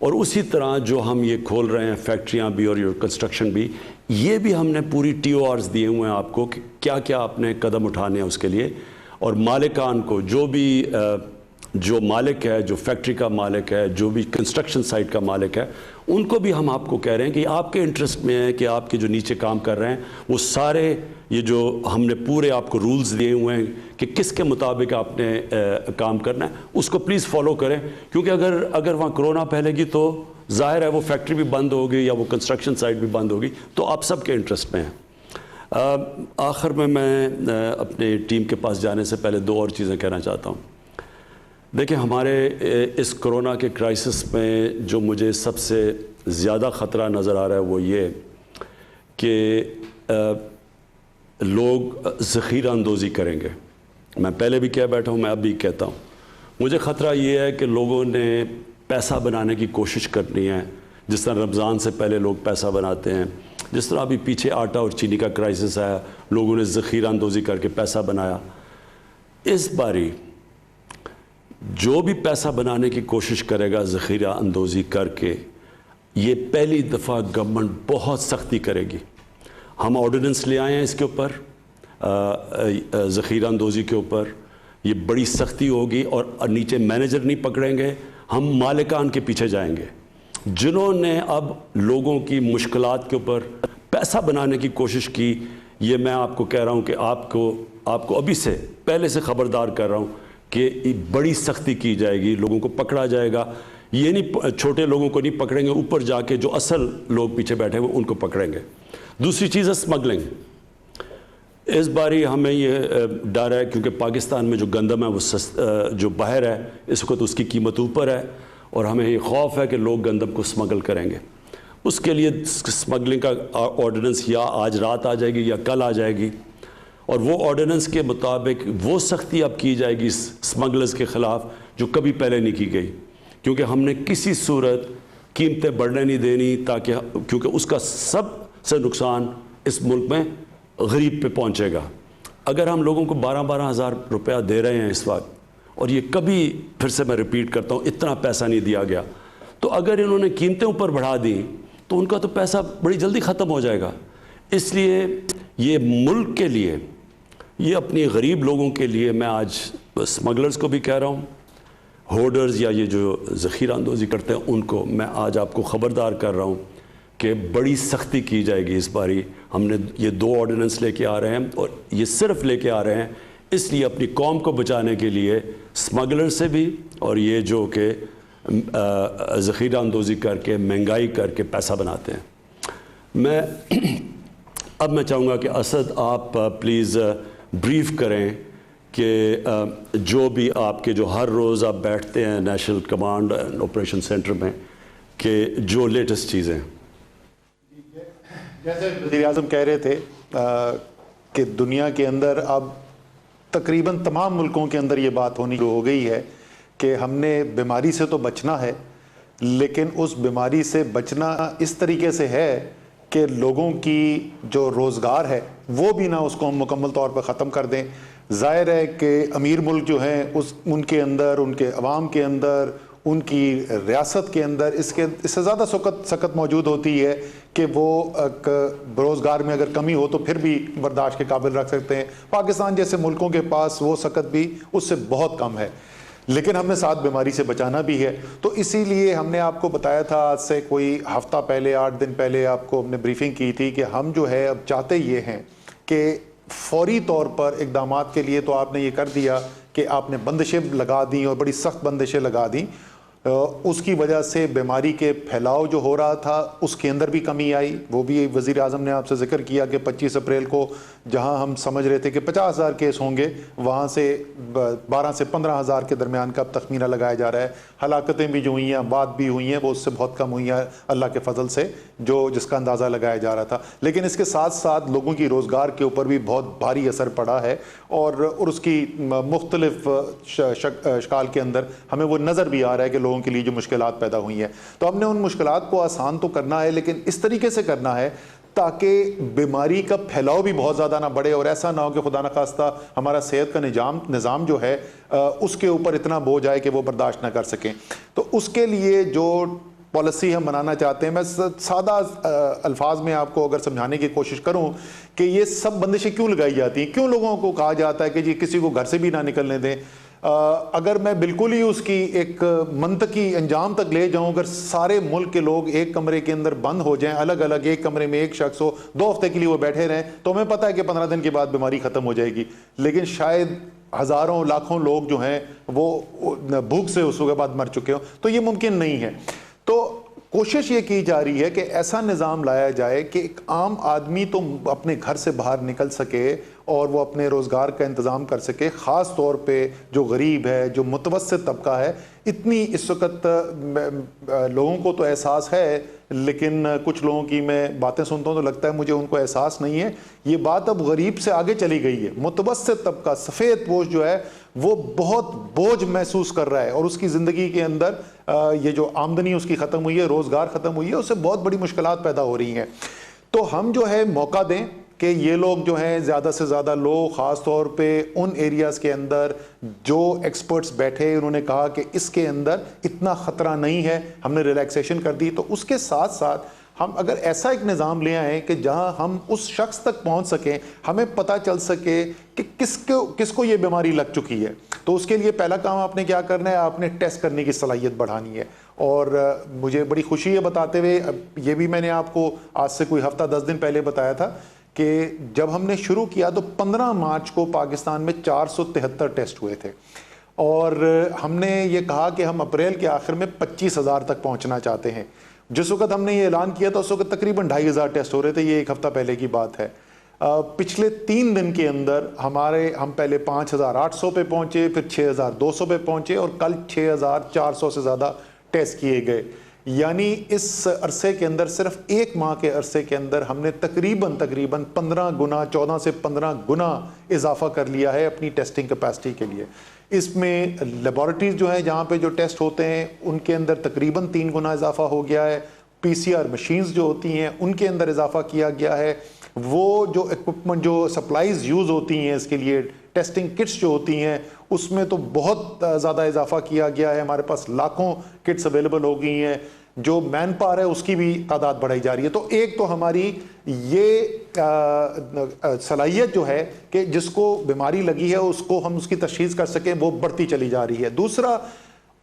C: اور اسی طرح جو ہم یہ کھول رہے ہیں فیکٹریاں بھی اور یہ کنسٹرکشن بھی، یہ بھی ہم نے پوری TORs دیے ہوئے ہیں آپ کو کہ کیا کیا آپ نے قدم اٹھانے ہیں اس کے لیے. اور مالکان کو جو مالک ہے، جو فیکٹری کا مالک ہے، جو بھی کنسٹرکشن سائٹ کا مالک ہے، ان کو بھی ہم آپ کو کہہ رہے ہیں کہ آپ کے انٹرسٹ میں ہے کہ آپ کے جو نیچے کام کر رہے ہیں وہ سارے یہ جو ہم نے پورے آپ کو رولز دیے ہوئے ہیں کہ کس کے مطابق آپ نے کام کرنا ہے اس کو پلیز فالو کریں. کیونکہ اگر وہاں کرونا پھیلے گی تو ظاہر ہے وہ فیکٹری بھی بند ہوگی یا وہ کنسٹرکشن سائٹ بھی بند ہوگی، تو آپ سب کے انٹرسٹ میں ہیں. آخر میں اپنے ٹیم کے پاس جانے سے پہلے 2 اور چیزیں کہنا چاہتا ہوں. دیکھیں، ہمارے اس کرونا کے کرائسس میں جو مجھے سب سے زیادہ خطرہ نظر آ رہا ہے وہ یہ کہ لوگ ذخیرہ اندوزی کریں گے. میں پہلے بھی کہہ بیٹھا ہوں، میں اب بھی کہتا ہوں، مجھے خطرہ یہ ہے کہ لوگوں نے پیسہ بنانے کی کوشش کرنی ہے، جس طرح رمضان سے پہلے لوگ پیسہ بناتے ہیں، جس طرح ابھی پیچھے آٹا اور چینی کا کرائسس آیا، لوگوں نے ذخیرہ اندوزی کر کے پیسہ بنایا. اس باری جو بھی پیسہ بنانے کی کوشش کرے گا ذخیرہ اندوزی کر کے، یہ پہلی دفعہ گورنمنٹ بہت سختی کرے گی. ہم آرڈیننس لے آئے ہیں اس کے اوپر، ذخیرہ اندوزی کے اوپر یہ بڑی سختی ہوگی اور نیچے مینیجر نہیں پکڑیں گے، ہم مالکان کے پیچھے جائیں گے جنہوں نے اب لوگوں کی مشکلات کے اوپر پیسہ بنانے کی کوشش کی. یہ میں آپ کو کہہ رہا ہوں کہ آپ کو ابھی سے پہلے سے خبردار کر رہا ہوں کہ بڑی سختی کی جائے گی، لوگوں کو پکڑا جائے گا. یہ نہیں چھوٹے لوگوں کو نہیں پکڑیں گے، اوپر جا کے جو اصل لوگ پیچھے بیٹھے ہوئے ان کو پکڑیں گے. دوسری چیز ہے اسمگلنگ. اس باری ہمیں یہ ڈر ہے کیونکہ پاکستان میں جو گندم ہے وہ جو باہر ہے اس وقت اس کی قیمت اوپر ہے، اور ہمیں یہ خوف ہے کہ لوگ گندم کو اسمگل کریں گے. اس کے لیے اسمگلنگ کا آرڈیننس یا آج رات آ جائے گی یا کل آ جائے گی، اور وہ آرڈیننس کے مطابق وہ سختی اب کی جائے گی اسمگلرز کے خلاف جو کبھی پہلے نہیں کی گئی. کیونکہ ہم نے کسی صورت قیمتیں بڑھنے نہیں دینی، کیونکہ اس کا سب سے نقصان اس ملک میں غریب پہ پہنچے گا. اگر ہم لوگوں کو 12 ہزار روپیہ دے رہے ہیں اس وقت، اور یہ کبھی پھر سے میں ریپیٹ کرتا ہوں اتنا پیسہ نہیں دیا گیا، تو اگر انہوں نے قیمتیں اوپر بڑھا دیں تو ان کا تو پیسہ بڑی جلدی ختم ہو جائے گا. اس لیے یہ ملک کے لیے، یہ اپنی غریب لوگوں کے لیے، میں آج اسمگلرز کو بھی کہہ رہا ہوں، ہولڈرز یا یہ جو ذخیرہ اندوزی کرتے ہیں ان کو میں آج آپ کو خبردار کر رہا ہوں کہ بڑی سختی کی جائے گی. اس باری ہم نے یہ 2 آرڈیننس لے کے آ رہے ہیں، اور یہ صرف لے کے آ رہے ہیں اس لیے اپنی قوم کو بچانے کے لیے، اسمگلر سے بھی اور یہ جو کہ ذخیرہ اندوزی کر کے مہنگائی کر کے پیسہ بناتے ہیں. اب میں چاہوں گا کہ اسد آپ پلیز بریف کریں کہ جو بھی آپ کے جو ہر روز آپ بیٹھتے ہیں national command and operation centre میں، کہ جو لیٹسٹ چیزیں.
D: جیسے وزیر اعظم کہہ رہے تھے کہ دنیا کے اندر اب تقریباً تمام ملکوں کے اندر یہ بات ہونی ہو گئی ہے کہ ہم نے بیماری سے تو بچنا ہے، لیکن اس بیماری سے بچنا اس طریقے سے ہے کہ لوگوں کی جو روزگار ہے وہ بھی نہ اس کو ہم مکمل طور پر ختم کر دیں. ظاہر ہے کہ امیر ملک جو ہیں ان کے اندر، ان کے عوام کے اندر، ان کی ریاست کے اندر اس سے زیادہ سکت موجود ہوتی ہے کہ وہ روزگار میں اگر کمی ہو تو پھر بھی برداشت کے قابل رکھ سکتے ہیں. پاکستان جیسے ملکوں کے پاس وہ سکت بھی اس سے بہت کم ہے، لیکن ہمیں ساتھ بیماری سے بچانا بھی ہے. تو اسی لیے ہم نے آپ کو بتایا تھا آج سے کوئی ہفتہ پہلے، 8 دن پہلے آپ کو ہم نے بریفنگ کی تھی کہ ہم جو ہے اب چاہتے یہ ہیں کہ فوری طور پر اقدامات کے لیے تو آپ نے یہ کر دیا کہ آپ نے بندشیں لگا دیں اور بڑی سخت بندشیں لگا دیں. اس کی وجہ سے بیماری کے پھیلاؤ جو ہو رہا تھا اس کے اندر بھی کمی آئی. وہ بھی وزیر اعظم نے آپ سے ذکر کیا کہ 25 اپریل کو جہاں ہم سمجھ رہے تھے کہ 50,000 کیس ہوں گے، وہاں سے 12 سے 15,000 کے درمیان کا تخمینہ لگایا جا رہا ہے. ہلاکتیں بھی جو ہوئی ہیں، بات بھی ہوئی ہیں، وہ اس سے بہت کم ہوئی ہیں اللہ کے فضل سے، جس کا اندازہ لگایا جا رہا تھا. لیکن اس کے ساتھ ساتھ لوگوں کی روزگار کے اوپر بھی بہت بھاری اثر پڑا ہے، اور اس کی مختلف اشکال کے اندر ہمیں وہ نظر بھی آ رہا ہے کہ لوگوں کے لیے جو مشکلات پیدا ہوئی ہیں. تو ہم نے ان مشکلات کو آسان تو کرنا ہے، لیکن اس طریقے سے کرنا ہے تاکہ بیماری کا پھیلاؤ بھی بہت زیادہ نہ بڑھے اور ایسا نہ ہو کہ خدا نخواستہ ہمارا صحت کا نظام جو ہے اس کے اوپر اتنا بوجھ آئے کہ وہ برداشت نہ کر سکیں. تو اس کے لیے جو پالیسی ہم بنانا چاہتے ہیں, میں سادہ الفاظ میں آپ کو اگر سمجھانے کی کوشش کروں کہ یہ سب بندشیں کیوں لگائی جاتی ہیں, کیوں لوگوں کو کہا جاتا ہے کہ جی کسی کو گھر سے بھی نہ نکلنے دیں. اگر میں بالکل ہی اس کی ایک منطقی انجام تک لے جاؤں, اگر سارے ملک کے لوگ ایک کمرے کے اندر بند ہو جائیں, الگ الگ ایک کمرے میں ایک شخص ہو, 2 ہفتے کے لیے وہ بیٹھے رہیں, تو ہمیں پتہ ہے کہ 15 دن کے بعد بیماری ختم ہو جائے گی. لیکن شاید ہزاروں لاکھوں لوگ جو ہیں وہ بھوک سے اس کے بعد مر چکے ہوں, تو یہ ممکن نہیں ہے. تو کوشش یہ کی جا رہی ہے کہ ایسا نظام لایا جائے کہ ایک عام آدمی تو اپنے گھر سے باہر نکل سکے اور وہ اپنے روزگار کا انتظام کر سکے, خاص طور پہ جو غریب ہے, جو متوسط طبقہ ہے. اتنی اس وقت لوگوں کو تو احساس ہے, لیکن کچھ لوگوں کی میں باتیں سنتا ہوں تو لگتا ہے مجھے ان کو احساس نہیں ہے. یہ بات اب غریب سے آگے چلی گئی ہے. متوسط طبقہ, سفید پوش جو ہے, وہ بہت بوجھ محسوس کر رہا ہے اور اس کی زندگی کے اندر یہ جو آمدنی اس کی ختم ہوئی ہے, روزگار ختم ہوئی ہے, اس سے بہت بڑی مشکلات پیدا ہو رہی ہیں. تو ہم جو ہے موقع دیں کہ یہ لوگ جو ہیں زیادہ سے زیادہ لوگ, خاص طور پہ ان ایریاز کے اندر جو ایکسپرٹس بیٹھے, انہوں نے کہا کہ اس کے اندر اتنا خطرہ نہیں ہے, ہم نے ریلیکسیشن کر دی. تو اس کے ساتھ ساتھ ہم اگر ایسا ایک نظام لے آئیں کہ جہاں ہم اس شخص تک پہنچ سکیں, ہمیں پتہ چل سکے کہ کس کو یہ بیماری لگ چکی ہے, تو اس کے لیے پہلا کام آپ نے کیا کرنا ہے, آپ نے ٹیسٹ کرنے کی صلاحیت بڑھانی ہے. اور مجھے بڑی خوشی ہے بتاتے ہوئے, یہ بھی میں نے آپ کو آج سے کوئی ہفتہ 10 دن پہلے بتایا تھا کہ جب ہم نے شروع کیا تو 15 مارچ کو پاکستان میں 473 ٹیسٹ ہوئے تھے, اور ہم نے یہ کہا کہ ہم اپریل کے آخر میں 25,000 تک پہنچنا چاہتے ہیں. جس وقت ہم نے یہ اعلان کیا تھا اس وقت تقریباً 2,500 ٹیسٹ ہو رہے تھے. یہ ایک ہفتہ پہلے کی بات ہے. پچھلے 3 دن کے اندر ہم پہلے 5,800 پہ پہنچے, پھر 6,200 پہ پہنچے, اور کل 6,400 سے زیادہ ٹیسٹ کیے گئے. یعنی اس عرصے کے اندر, صرف 1 ماہ کے عرصے کے اندر ہم نے تقریباً 15 گنا, 14 سے 15 گنا اضافہ کر لیا ہے اپنی ٹیسٹنگ کیپیسٹی کے لیے. اس میں لیبارٹریز جو ہیں جہاں پہ جو ٹیسٹ ہوتے ہیں ان کے اندر تقریباً 3 گنا اضافہ ہو گیا ہے. PCR مشینز جو ہوتی ہیں ان کے اندر اضافہ کیا گیا ہے. وہ جو ایکوپمنٹ, جو سپلائز یوز ہوتی ہیں اس کے لیے, ٹیسٹنگ کٹس جو ہوتی ہیں, اس میں تو بہت زیادہ اضافہ کیا گیا ہے. ہمارے پاس لاکھوں کٹس اویلیبل ہو گئی ہیں. جو مین پاور ہے اس کی بھی تعداد بڑھائی جا رہی ہے. تو ایک تو ہماری یہ صلاحیت جو ہے کہ جس کو بیماری لگی ہے اس کو ہم اس کی تشخیص کر سکیں, وہ بڑھتی چلی جا رہی ہے. دوسرا,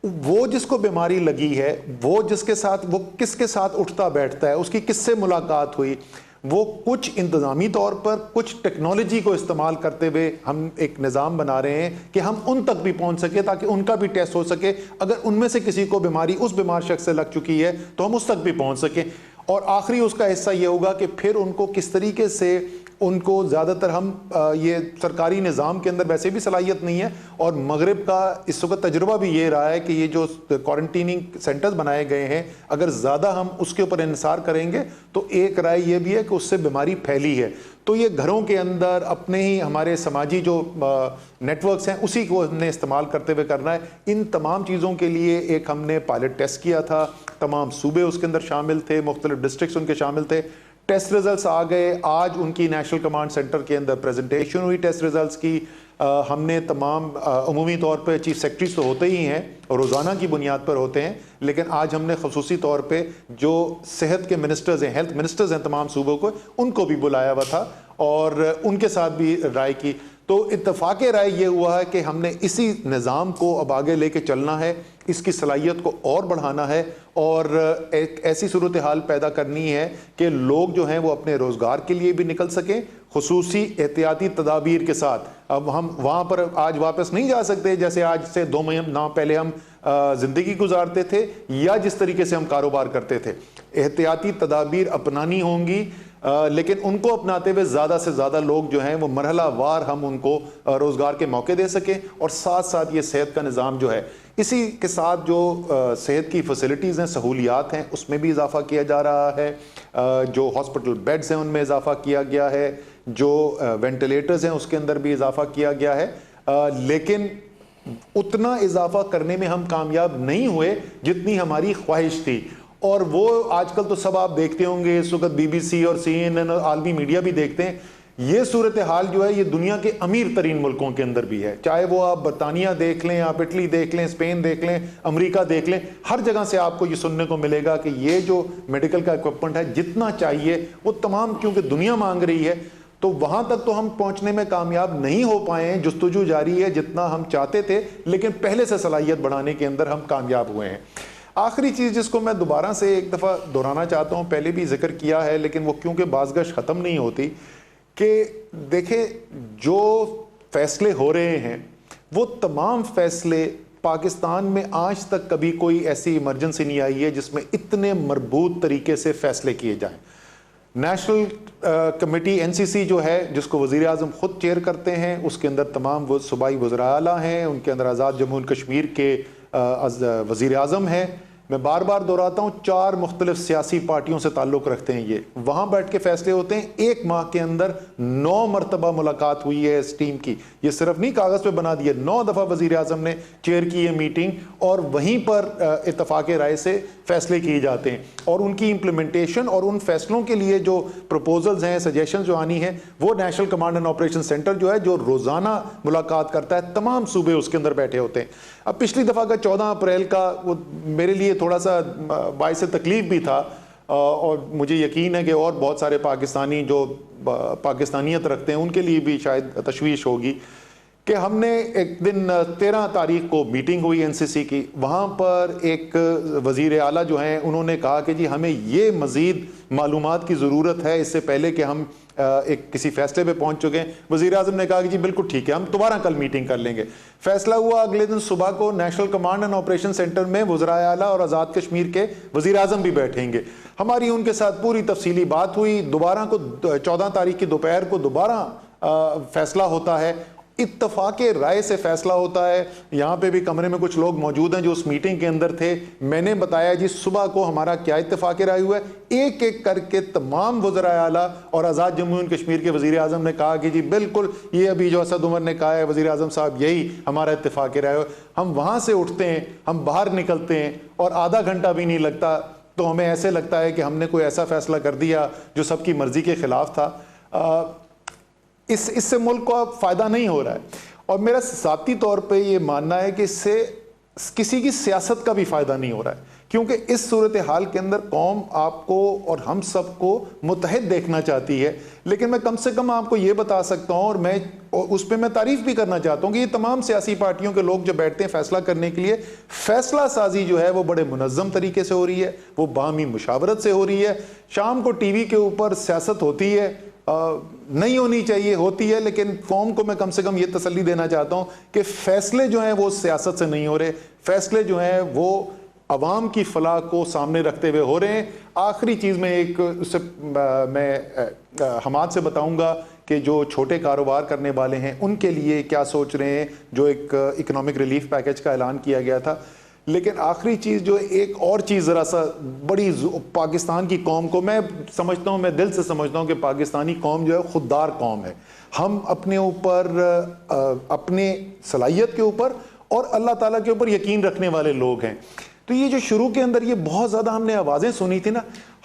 D: وہ جس کو بیماری لگی ہے وہ کس کے ساتھ اٹھتا بیٹھتا ہے, اس کی کس سے ملاقات ہوئی, وہ کچھ انتظامی طور پر, کچھ ٹیکنالوجی کو استعمال کرتے ہوئے ہم ایک نظام بنا رہے ہیں کہ ہم ان تک بھی پہنچ سکے تاکہ ان کا بھی ٹیسٹ ہو سکے. اگر ان میں سے کسی کو بیماری اس بیمار شخص سے لگ چکی ہے تو ہم اس تک بھی پہنچ سکیں. اور آخری اس کا حصہ یہ ہوگا کہ پھر ان کو کس طریقے سے, ان کو زیادہ تر ہم یہ سرکاری نظام کے اندر ویسے بھی صلاحیت نہیں ہے, اور مغرب کا اس وقت تجربہ بھی یہ رہا ہے کہ یہ جو کوارنٹیننگ سینٹرز بنائے گئے ہیں, اگر زیادہ ہم اس کے اوپر انحصار کریں گے تو ایک رائے یہ بھی ہے کہ اس سے بیماری پھیلی ہے. تو یہ گھروں کے اندر اپنے ہی ہمارے سماجی جو نیٹ ورکس ہیں اسی کو ہم نے استعمال کرتے ہوئے کرنا ہے. ان تمام چیزوں کے لیے ایک ہم نے پائلٹ ٹیسٹ کیا تھا, تمام صوبے اس کے اندر شامل تھے, مختلف ڈسٹرکٹس ان کے شامل تھے. ٹیسٹ ریزلٹس آ گئے, آج ان کی نیشنل کمانڈ سینٹر کے اندر پریزنٹیشن ہوئی ٹیسٹ ریزلٹس کی. ہم نے تمام عمومی طور پہ چیف سیکرٹریز تو ہوتے ہی ہیں اور روزانہ کی بنیاد پر ہوتے ہیں, لیکن آج ہم نے خصوصی طور پہ جو صحت کے منسٹرز ہیں, ہیلتھ منسٹرز ہیں تمام صوبوں کو, ان کو بھی بلایا ہوا تھا اور ان کے ساتھ بھی رائے کی. تو اتفاق رائے یہ ہوا ہے کہ ہم نے اسی نظام کو اب آگے لے کے چلنا ہے, اس کی صلاحیت کو اور بڑھانا ہے, اور ایک ایسی صورتحال پیدا کرنی ہے کہ لوگ جو ہیں وہ اپنے روزگار کے لیے بھی نکل سکیں, خصوصی احتیاطی تدابیر کے ساتھ. اب ہم وہاں پر آج واپس نہیں جا سکتے جیسے آج سے 2 ماہ پہلے ہم زندگی گزارتے تھے یا جس طریقے سے ہم کاروبار کرتے تھے. احتیاطی تدابیر اپنانی ہوں گی, لیکن ان کو اپناتے ہوئے زیادہ سے زیادہ لوگ جو ہیں وہ مرحلہ وار ہم ان کو روزگار کے موقع دے سکیں, اور ساتھ ساتھ یہ صحت کا نظام جو ہے, اسی کے ساتھ جو صحت کی فیسلٹیز ہیں, سہولیات ہیں, اس میں بھی اضافہ کیا جا رہا ہے. جو ہاسپٹل بیڈز ہیں ان میں اضافہ کیا گیا ہے, جو وینٹیلیٹرز ہیں اس کے اندر بھی اضافہ کیا گیا ہے. لیکن اتنا اضافہ کرنے میں ہم کامیاب نہیں ہوئے جتنی ہماری خواہش تھی, اور وہ آج کل تو سب آپ دیکھتے ہوں گے اس وقت BBC اور CNN اور عالمی میڈیا بھی دیکھتے ہیں. یہ صورتحال جو ہے یہ دنیا کے امیر ترین ملکوں کے اندر بھی ہے, چاہے وہ آپ برطانیہ دیکھ لیں, آپ اٹلی دیکھ لیں, اسپین دیکھ لیں, امریکہ دیکھ لیں, ہر جگہ سے آپ کو یہ سننے کو ملے گا کہ یہ جو میڈیکل کا اکوپمنٹ ہے جتنا چاہیے وہ تمام, کیونکہ دنیا مانگ رہی ہے, تو وہاں تک تو ہم پہنچنے میں کامیاب نہیں ہو پائے ہیں. جستجو جاری ہے جتنا ہم چاہتے تھے, لیکن پہلے سے صلاحیت بڑھانے کے اندر ہم کامیاب ہوئے ہیں. آخری چیز جس کو میں دوبارہ سے ایک دفعہ دہرانا چاہتا ہوں, پہلے بھی ذکر کیا ہے لیکن وہ کیونکہ بازگشت ختم نہیں ہوتی, کہ دیکھیں جو فیصلے ہو رہے ہیں وہ تمام فیصلے پاکستان میں آج تک کبھی کوئی ایسی ایمرجنسی نہیں آئی ہے جس میں اتنے مربوط طریقے سے فیصلے کیے جائیں. نیشنل کمیٹی NCC جو ہے جس کو وزیر اعظم خود چیئر کرتے ہیں, اس کے اندر تمام وہ صوبائی وزراء اعلیٰ ہیں, ان کے اندر آزاد جموں کشمیر کے وزیر اعظم ہیں. میں بار بار دہراتا ہوں 4 مختلف سیاسی پارٹیوں سے تعلق رکھتے ہیں. یہ وہاں بیٹھ کے فیصلے ہوتے ہیں. 1 ماہ کے اندر 9 مرتبہ ملاقات ہوئی ہے اس ٹیم کی. یہ صرف نہیں کاغذ پہ بنا دیا, 9 دفعہ وزیر اعظم نے چیئر کی ہے میٹنگ, اور وہیں پر اتفاق رائے سے فیصلے کیے جاتے ہیں. اور ان کی امپلیمنٹیشن اور ان فیصلوں کے لیے جو پروپوزلز ہیں, سجیشنز جو آنی ہیں, وہ national command and operation centre جو ہے جو روزانہ ملاقات کرتا ہے, تمام صوبے اس کے اندر بیٹھے ہوتے ہیں. اب پچھلی دفعہ کا 14 اپریل کا وہ میرے لیے تھوڑا سا باعث تکلیف بھی تھا, اور مجھے یقین ہے کہ اور بہت سارے پاکستانی جو پاکستانیت رکھتے ہیں ان کے لیے بھی شاید تشویش ہوگی, کہ ہم نے ایک دن 13 تاریخ کو میٹنگ ہوئی NCC کی. وہاں پر ایک وزیر اعلیٰ جو ہیں انہوں نے کہا کہ جی ہمیں یہ مزید معلومات کی ضرورت ہے اس سے پہلے کہ ہم ایک کسی فیصلے پہ پہنچ چکے ہیں. وزیر اعظم نے کہا کہ جی بالکل ٹھیک ہے, ہم دوبارہ کل میٹنگ کر لیں گے. فیصلہ ہوا اگلے دن صبح کو national command and operation centre میں وزراء اعلیٰ اور آزاد کشمیر کے وزیر اعظم بھی بیٹھیں گے. ہماری ان کے ساتھ پوری تفصیلی بات ہوئی. دوبارہ کو 14 تاریخ کی دوپہر کو دوبارہ فیصلہ ہوتا ہے, اتفاق رائے سے فیصلہ ہوتا ہے. یہاں پہ بھی کمرے میں کچھ لوگ موجود ہیں جو اس میٹنگ کے اندر تھے. میں نے بتایا جی صبح کو ہمارا کیا اتفاق رائے ہوا ہے. ایک ایک کر کے تمام وزراء اعلیٰ اور آزاد جموں اینڈ کشمیر کے وزیر اعظم نے کہا کہ جی بالکل یہ ابھی جو اسد عمر نے کہا ہے وزیر اعظم صاحب, یہی ہمارا اتفاق رائے ہوا. ہم وہاں سے اٹھتے ہیں, ہم باہر نکلتے ہیں, اور آدھا گھنٹہ بھی نہیں لگتا تو ہمیں ایسے لگتا ہے کہ ہم نے کوئی ایسا فیصلہ کر دیا جو سب کی مرضی کے خلاف تھا. اس سے ملک کو اب فائدہ نہیں ہو رہا ہے, اور میرا ذاتی طور پہ یہ ماننا ہے کہ اس سے کسی کی سیاست کا بھی فائدہ نہیں ہو رہا ہے, کیونکہ اس صورتحال کے اندر قوم آپ کو اور ہم سب کو متحد دیکھنا چاہتی ہے. لیکن میں کم سے کم آپ کو یہ بتا سکتا ہوں, اور میں اس پہ میں تعریف بھی کرنا چاہتا ہوں کہ یہ تمام سیاسی پارٹیوں کے لوگ جو بیٹھتے ہیں فیصلہ کرنے کے لیے, فیصلہ سازی جو ہے وہ بڑے منظم طریقے سے ہو رہی ہے, وہ باہمی مشاورت سے ہو رہی ہے. شام کو ٹی وی کے اوپر سیاست ہوتی ہے, نہیں ہونی چاہیے, ہوتی ہے, لیکن قوم کو میں کم سے کم یہ تسلی دینا چاہتا ہوں کہ فیصلے جو ہیں وہ سیاست سے نہیں ہو رہے, فیصلے جو ہیں وہ عوام کی فلاح کو سامنے رکھتے ہوئے ہو رہے ہیں. آخری چیز میں حماد سے بتاؤں گا کہ جو چھوٹے کاروبار کرنے والے ہیں ان کے لیے کیا سوچ رہے ہیں, جو ایک اکنامک ریلیف پیکج کا اعلان کیا گیا تھا. لیکن آخری چیز جو ایک اور چیز ذرا سا بڑی پاکستان کی قوم کو, میں سمجھتا ہوں, میں دل سے سمجھتا ہوں کہ پاکستانی قوم جو ہے خوددار قوم ہے. ہم اپنے اوپر, اپنے صلاحیت کے اوپر اور اللہ تعالیٰ کے اوپر یقین رکھنے والے لوگ ہیں. تو یہ جو شروع کے اندر یہ بہت زیادہ ہم نے آوازیں سنی تھی نا,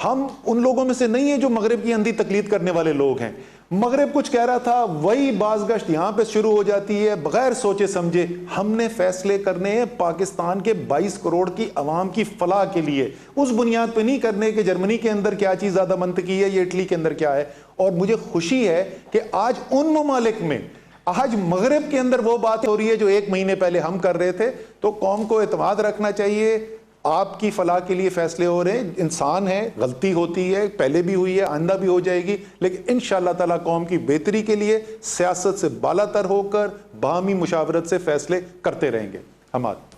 D: ہم ان لوگوں میں سے نہیں ہیں جو مغرب کی اندھی تقلید کرنے والے لوگ ہیں. مغرب کچھ کہہ رہا تھا, وہی بازگشت یہاں پہ شروع ہو جاتی ہے بغیر سوچے سمجھے. ہم نے فیصلے کرنے ہیں پاکستان کے 22 کروڑ کی عوام کی فلاح کے لیے, اس بنیاد پہ نہیں کرنے کہ جرمنی کے اندر کیا چیز زیادہ منطقی ہے یا اٹلی کے اندر کیا ہے. اور مجھے خوشی ہے کہ آج ان ممالک میں, آج مغرب کے اندر وہ بات ہو رہی ہے جو 1 مہینے پہلے ہم کر رہے تھے. تو قوم کو اعتماد رکھنا چاہیے, آپ کی فلاح کے لیے فیصلے ہو رہے ہیں. انسان ہے, غلطی ہوتی ہے, پہلے بھی ہوئی ہے, آئندہ بھی ہو جائے گی, لیکن انشاءاللہ تعالیٰ قوم کی بہتری کے لیے سیاست سے بالا تر ہو کر باہمی مشاورت سے فیصلے کرتے رہیں گے. حماد.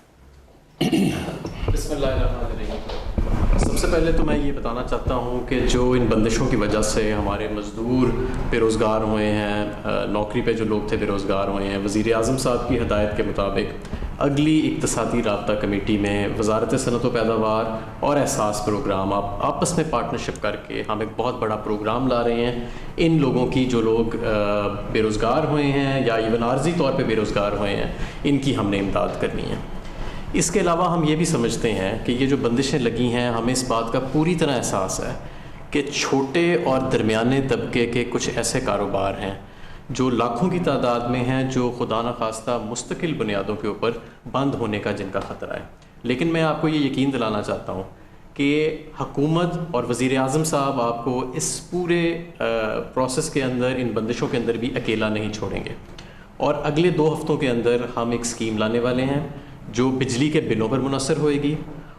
E: بسم اللہ الرحمن الرحیم. سب سے پہلے تو میں یہ بتانا چاہتا ہوں کہ جو ان بندشوں کی وجہ سے ہمارے مزدور بے روزگار ہوئے ہیں, نوکری پہ جو لوگ تھے بے روزگار ہوئے ہیں, وزیر اعظم صاحب کی ہدایت کے مطابق اگلی اقتصادی رابطہ کمیٹی میں وزارت صنعت و پیداوار اور احساس پروگرام آپ آپس میں پارٹنرشپ کر کے ہم ایک بہت بڑا پروگرام لا رہے ہیں. ان لوگوں کی جو لوگ بے روزگار ہوئے ہیں یا ایون عارضی طور پہ بے روزگار ہوئے ہیں, ان کی ہم نے امداد کرنی ہے. اس کے علاوہ ہم یہ بھی سمجھتے ہیں کہ یہ جو بندشیں لگی ہیں، ہمیں اس بات کا پوری طرح احساس ہے کہ چھوٹے اور درمیانے طبقے کے کچھ ایسے کاروبار ہیں جو لاکھوں کی تعداد میں ہیں، جو خدا نخواستہ مستقل بنیادوں کے اوپر بند ہونے کا جن کا خطرہ ہے. لیکن میں آپ کو یہ یقین دلانا چاہتا ہوں کہ حکومت اور وزیر اعظم صاحب آپ کو اس پورے پروسیس کے اندر، ان بندشوں کے اندر بھی اکیلا نہیں چھوڑیں گے. اور اگلے 2 ہفتوں کے اندر ہم ایک اسکیم لانے والے ہیں جو بجلی کے بلوں پر منحصر ہوئے گی،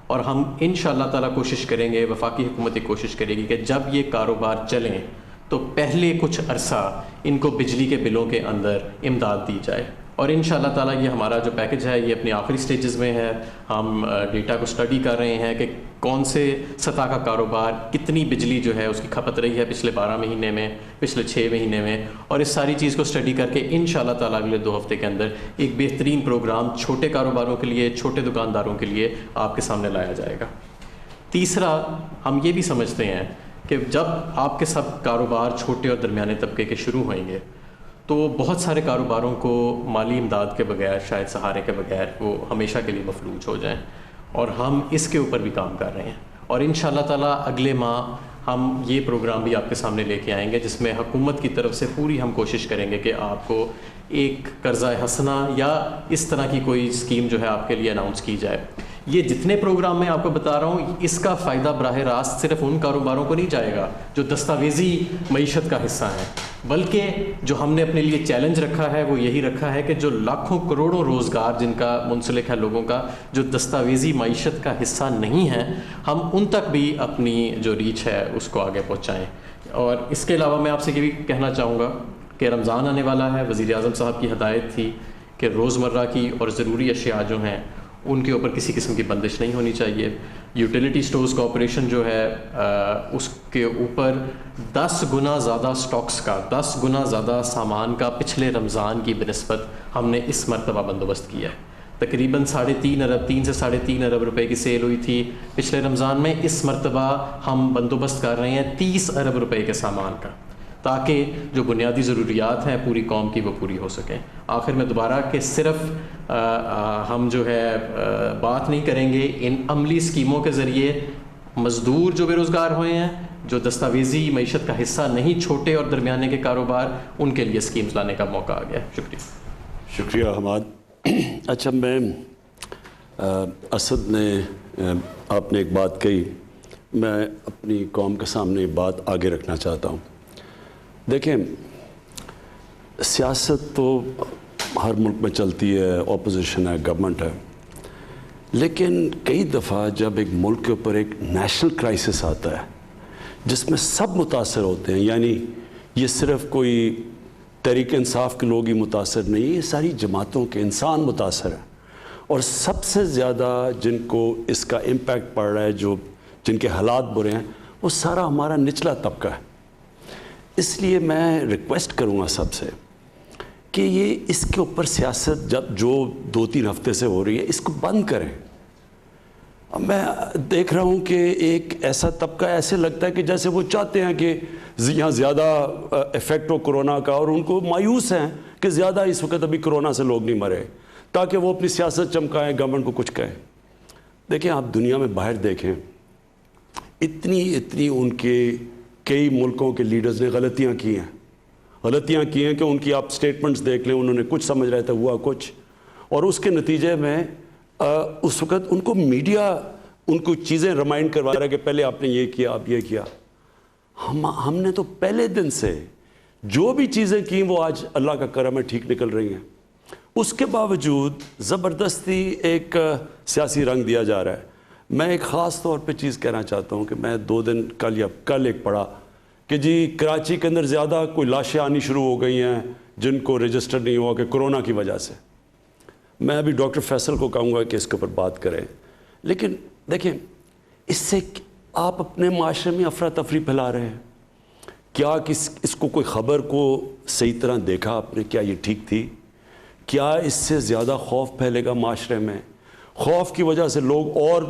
E: اور ہم انشاءاللہ تعالیٰ کوشش کریں گے، وفاقی حکومت ایک کوشش کرے گی کہ جب یہ کاروبار چلیں تو پہلے کچھ عرصہ ان کو بجلی کے بلوں کے اندر امداد دی جائے. اور انشاءاللہ تعالیٰ یہ ہمارا جو پیکج ہے یہ اپنی آخری سٹیجز میں ہے. ہم ڈیٹا کو سٹڈی کر رہے ہیں کہ کون سے سطح کا کاروبار کتنی بجلی جو ہے اس کی کھپت رہی ہے پچھلے 12 مہینے میں، پچھلے 6 مہینے میں، اور اس ساری چیز کو سٹڈی کر کے انشاءاللہ تعالیٰ اگلے 2 ہفتے کے اندر ایک بہترین پروگرام چھوٹے کاروباروں کے لیے، چھوٹے دکانداروں کے لیے آپ کے سامنے لایا جائے گا. تیسرا، ہم یہ بھی سمجھتے ہیں کہ جب آپ کے سب کاروبار چھوٹے اور درمیانے طبقے کے شروع ہوئیں گے تو بہت سارے کاروباروں کو مالی امداد کے بغیر، شاید سہارے کے بغیر، وہ ہمیشہ کے لیے مفلوج ہو جائیں، اور ہم اس کے اوپر بھی کام کر رہے ہیں. اور انشاءاللہ تعالیٰ اگلے ماہ ہم یہ پروگرام بھی آپ کے سامنے لے کے آئیں گے جس میں حکومت کی طرف سے پوری ہم کوشش کریں گے کہ آپ کو ایک قرضہ حسنہ یا اس طرح کی کوئی اسکیم جو ہے آپ کے لیے اناؤنس کی جائے. یہ جتنے پروگرام میں آپ کو بتا رہا ہوں، اس کا فائدہ براہ راست صرف ان کاروباروں کو نہیں جائے گا جو دستاویزی معیشت کا حصہ ہیں، بلکہ جو ہم نے اپنے لیے چیلنج رکھا ہے وہ یہی رکھا ہے کہ جو لاکھوں کروڑوں روزگار جن کا منسلک ہے لوگوں کا، جو دستاویزی معیشت کا حصہ نہیں ہیں، ہم ان تک بھی اپنی جو ریچ ہے اس کو آگے پہنچائیں. اور اس کے علاوہ میں آپ سے یہ بھی کہنا چاہوں گا کہ رمضان آنے والا ہے. وزیر اعظم صاحب کی ہدایت تھی کہ روزمرہ کی اور ضروری اشیاء جو ہیں ان کے اوپر کسی قسم کی بندش نہیں ہونی چاہیے. یوٹیلیٹی سٹورز کارپوریشن جو ہے اس کے اوپر 10 گنا زیادہ سٹاکس کا، 10 گنا زیادہ سامان کا پچھلے رمضان کی بنسبت ہم نے اس مرتبہ بندوبست کیا ہے. تقریباً 3.5 ارب، 3 سے 3.5 ارب روپے کی سیل ہوئی تھی پچھلے رمضان میں. اس مرتبہ ہم بندوبست کر رہے ہیں 30 ارب روپے کے سامان کا، تاکہ جو بنیادی ضروریات ہیں پوری قوم کی وہ پوری ہو سکیں. آخر میں دوبارہ کہ صرف ہم جو ہے بات نہیں کریں گے، ان عملی اسکیموں کے ذریعے مزدور جو بے روزگار ہوئے ہیں، جو دستاویزی معیشت کا حصہ نہیں، چھوٹے اور درمیانے کے کاروبار، ان کے لیے اسکیمز لانے کا موقع آ گیا.
C: شکریہ حماد. اچھا، میں اسد نے آپ نے ایک بات کہی، میں اپنی قوم کے سامنے بات آگے رکھنا چاہتا ہوں. دیکھیں، سیاست تو ہر ملک میں چلتی ہے، اپوزیشن ہے، گورنمنٹ ہے، لیکن کئی دفعہ جب ایک ملک کے اوپر ایک نیشنل کرائسس آتا ہے جس میں سب متاثر ہوتے ہیں، یعنی یہ صرف کوئی تحریک انصاف کے لوگ ہی متاثر نہیں، یہ ساری جماعتوں کے انسان متاثر ہیں، اور سب سے زیادہ جن کو اس کا امپیکٹ پڑ رہا ہے، جن کے حالات برے ہیں، وہ سارا ہمارا نچلا طبقہ ہے. اس لیے میں ریکویسٹ کروں گا سب سے کہ یہ اس کے اوپر سیاست جو 2-3 ہفتے سے ہو رہی ہے، اس کو بند کریں. میں دیکھ رہا ہوں کہ ایک ایسا طبقہ ایسے لگتا ہے کہ جیسے وہ چاہتے ہیں کہ یہاں زیادہ افیکٹ ہو کرونا کا، اور ان کو مایوس ہیں کہ زیادہ اس وقت ابھی کرونا سے لوگ نہیں مرے، تاکہ وہ اپنی سیاست چمکائیں، گورنمنٹ کو کچھ کہیں. دیکھیں، آپ دنیا میں باہر دیکھیں، اتنی ان کے کئی ملکوں کے لیڈرز نے غلطیاں کی ہیں کہ ان کی آپ سٹیٹمنٹس دیکھ لیں، انہوں نے کچھ سمجھ رہے تھے، ہوا کچھ، اور اس کے نتیجے میں اس وقت ان کو میڈیا ان کو چیزیں ریمائنڈ کروا رہا ہے کہ پہلے آپ نے یہ کیا، آپ یہ کیا. ہم نے تو پہلے دن سے جو بھی چیزیں کی وہ آج اللہ کا کرم ہے ٹھیک نکل رہی ہیں. اس کے باوجود زبردستی ایک سیاسی رنگ دیا جا رہا ہے. میں ایک خاص طور پہ چیز کہنا چاہتا ہوں کہ میں 2 دن کل ایک پڑھا کہ جی کراچی کے اندر زیادہ کوئی لاشیں آنی شروع ہو گئی ہیں جن کو رجسٹر نہیں ہوا کہ کرونا کی وجہ سے. میں ابھی ڈاکٹر فیصل کو کہوں گا کہ اس کے اوپر بات کریں، لیکن دیکھیں، اس سے آپ اپنے معاشرے میں افراتفری پھیلا رہے ہیں. کیا اس کو کوئی خبر کو صحیح طرح دیکھا آپ نے؟ کیا یہ ٹھیک تھی؟ کیا اس سے زیادہ خوف پھیلے گا معاشرے میں؟ خوف کی وجہ سے لوگ اور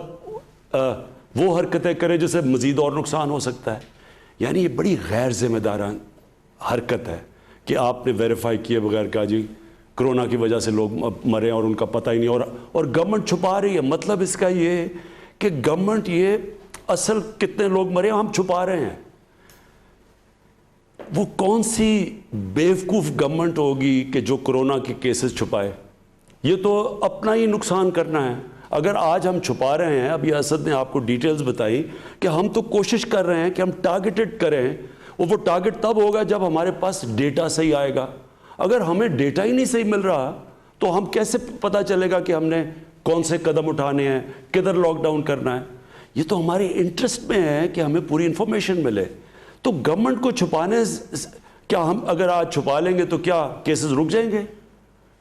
C: وہ حرکتیں کریں جس سے مزید اور نقصان ہو سکتا ہے. یعنی یہ بڑی غیر ذمہ دارانہ حرکت ہے کہ آپ نے ویریفائی کیے بغیر کہا جی کرونا کی وجہ سے لوگ مرے اور ان کا پتہ ہی نہیں, اور گورنمنٹ چھپا رہی ہے. مطلب اس کا یہ ہے کہ گورنمنٹ یہ اصل کتنے لوگ مرے ہم چھپا رہے ہیں. وہ کون سی بیوقوف گورنمنٹ ہوگی کہ جو کرونا کے کیسز چھپائے؟ یہ تو اپنا ہی نقصان کرنا ہے. اگر آج ہم چھپا رہے ہیں, ابھی اسد نے آپ کو ڈیٹیلز بتائی کہ ہم تو کوشش کر رہے ہیں کہ ہم ٹارگیٹڈ کریں, وہ ٹارگیٹ تب ہوگا جب ہمارے پاس ڈیٹا صحیح آئے گا. اگر ہمیں ڈیٹا ہی نہیں صحیح مل رہا تو ہم کیسے پتہ چلے گا کہ ہم نے کون سے قدم اٹھانے ہیں, کدھر لاک ڈاؤن کرنا ہے؟ یہ تو ہمارے انٹرسٹ میں ہے کہ ہمیں پوری انفارمیشن ملے. تو گورنمنٹ کو چھپانے, کیا ہم اگر آج چھپا لیں گے تو کیا کیسز رک جائیں گے؟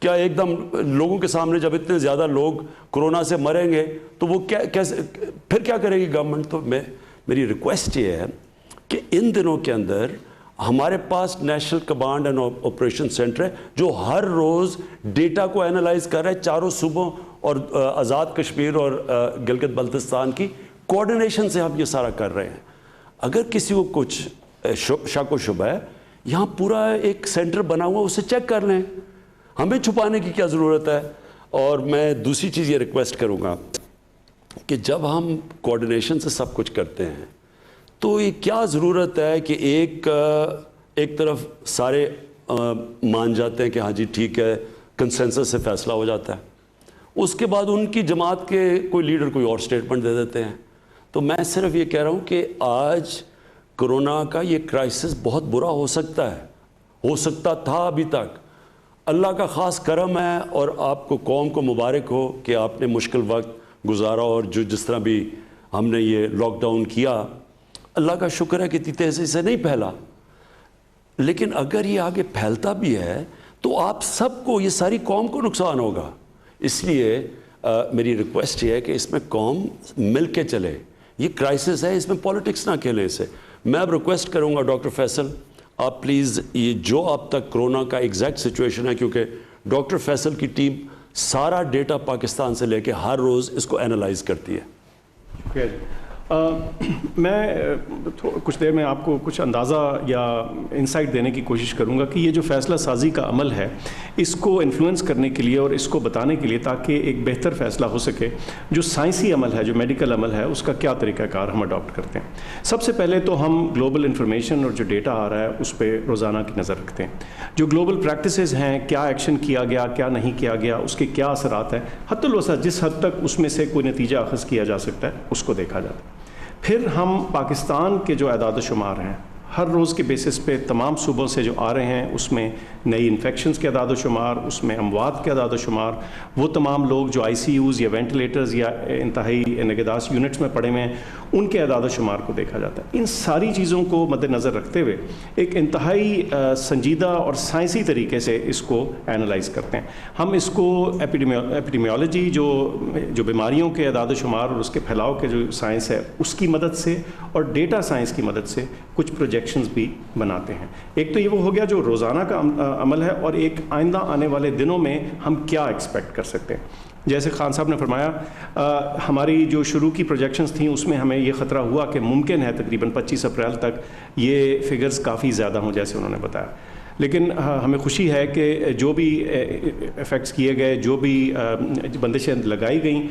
C: کیا ایک دم لوگوں کے سامنے جب اتنے زیادہ لوگ کرونا سے مریں گے تو وہ کیسے پھر کیا کرے گی گورنمنٹ؟ تو میری ریکویسٹ یہ ہے کہ ان دنوں کے اندر ہمارے پاس national command and operation centre ہے جو ہر روز ڈیٹا کو اینالائز کر رہا ہے. چاروں صوبوں اور آزاد کشمیر اور گلگت بلتستان کی کوآرڈینیشن سے ہم یہ سارا کر رہے ہیں. اگر کسی کو کچھ شک و شبہ ہے, یہاں پورا ایک سینٹر بنا ہوا, اسے چیک کر لیں. ہمیں چھپانے کی کیا ضرورت ہے؟ اور میں دوسری چیز یہ ریکویسٹ کروں گا کہ جب ہم کوآرڈینیشن سے سب کچھ کرتے ہیں تو یہ کیا ضرورت ہے کہ ایک طرف سارے مان جاتے ہیں کہ ہاں جی ٹھیک ہے, کنسنسس سے فیصلہ ہو جاتا ہے, اس کے بعد ان کی جماعت کے کوئی لیڈر کوئی اور سٹیٹمنٹ دے دیتے ہیں. تو میں صرف یہ کہہ رہا ہوں کہ آج کرونا کا یہ کرائسس بہت برا ہو سکتا ہے, ہو سکتا تھا ابھی تک. اللہ کا خاص کرم ہے اور آپ کو قوم کو مبارک ہو کہ آپ نے مشکل وقت گزارا, اور جس طرح بھی ہم نے یہ لاک ڈاؤن کیا, اللہ کا شکر ہے کہ اتنی تیزی سے نہیں پھیلا. لیکن اگر یہ آگے پھیلتا بھی ہے تو آپ سب کو, یہ ساری قوم کو نقصان ہوگا. اس لیے میری ریکویسٹ یہ ہے کہ اس میں قوم مل کے چلے. یہ کرائسس ہے, اس میں پالیٹکس نہ کھیلیں اسے. میں اب ریکویسٹ کروں گا ڈاکٹر فیصل, آپ پلیز یہ جو اب تک کرونا کا ایگزیکٹ سچویشن ہے, کیونکہ ڈاکٹر فیصل کی ٹیم سارا ڈیٹا پاکستان سے لے کے ہر روز اس کو اینالائز کرتی ہے.
E: شکریہ جی. میں کچھ دیر میں آپ کو کچھ اندازہ یا انسائٹ دینے کی کوشش کروں گا کہ یہ جو فیصلہ سازی کا عمل ہے, اس کو انفلوئنس کرنے کے لیے اور اس کو بتانے کے لیے تاکہ ایک بہتر فیصلہ ہو سکے, جو سائنسی عمل ہے, جو میڈیکل عمل ہے, اس کا کیا طریقہ کار ہم اڈاپٹ کرتے ہیں. سب سے پہلے تو ہم گلوبل انفارمیشن اور جو ڈیٹا آ رہا ہے اس پہ روزانہ کی نظر رکھتے ہیں. جو گلوبل پریکٹسز ہیں, کیا ایکشن کیا گیا, کیا نہیں کیا گیا, اس کے کیا اثرات ہیں, حتی الوسع جس حد تک اس میں سے کوئی نتیجہ اخذ کیا جا سکتا ہے اس کو دیکھا جاتا ہے. پھر ہم پاکستان کے جو اعداد و شمار ہیں ہر روز کے بیسس پہ تمام صوبوں سے جو آ رہے ہیں, اس میں نئی انفیکشنز کے اعداد و شمار, اس میں اموات کے اعداد و شمار, وہ تمام لوگ جو آئی سی یوز یا وینٹیلیٹرز یا انتہائی نگہداشت یونٹس میں پڑے ہوئے ہیں, ان کے اعداد و شمار کو دیکھا جاتا ہے. ان ساری چیزوں کو مد نظر رکھتے ہوئے ایک انتہائی سنجیدہ اور سائنسی طریقے سے اس کو اینالائز کرتے ہیں. ہم اس کو ایپیڈیمیولوجی جو بیماریوں کے اعداد و شمار اور اس کے پھیلاؤ کے جو سائنس ہے اس کی مدد سے اور ڈیٹا سائنس کی مدد سے کچھ پروجیکشنز بھی بناتے ہیں. ایک تو یہ وہ ہو گیا جو روزانہ کا عمل ہے, اور ایک آئندہ آنے والے دنوں میں ہم کیا ایکسپیکٹ کر سکتے ہیں. جیسے خان صاحب نے فرمایا, ہماری جو شروع کی پروجیکشنز تھیں اس میں ہمیں یہ خطرہ ہوا کہ ممکن ہے تقریباً 25 اپریل تک یہ فگرز کافی زیادہ ہوں, جیسے انہوں نے بتایا. لیکن ہمیں خوشی ہے کہ جو بھی ایفیکٹس کیے گئے, جو بھی بندشیں لگائی گئیں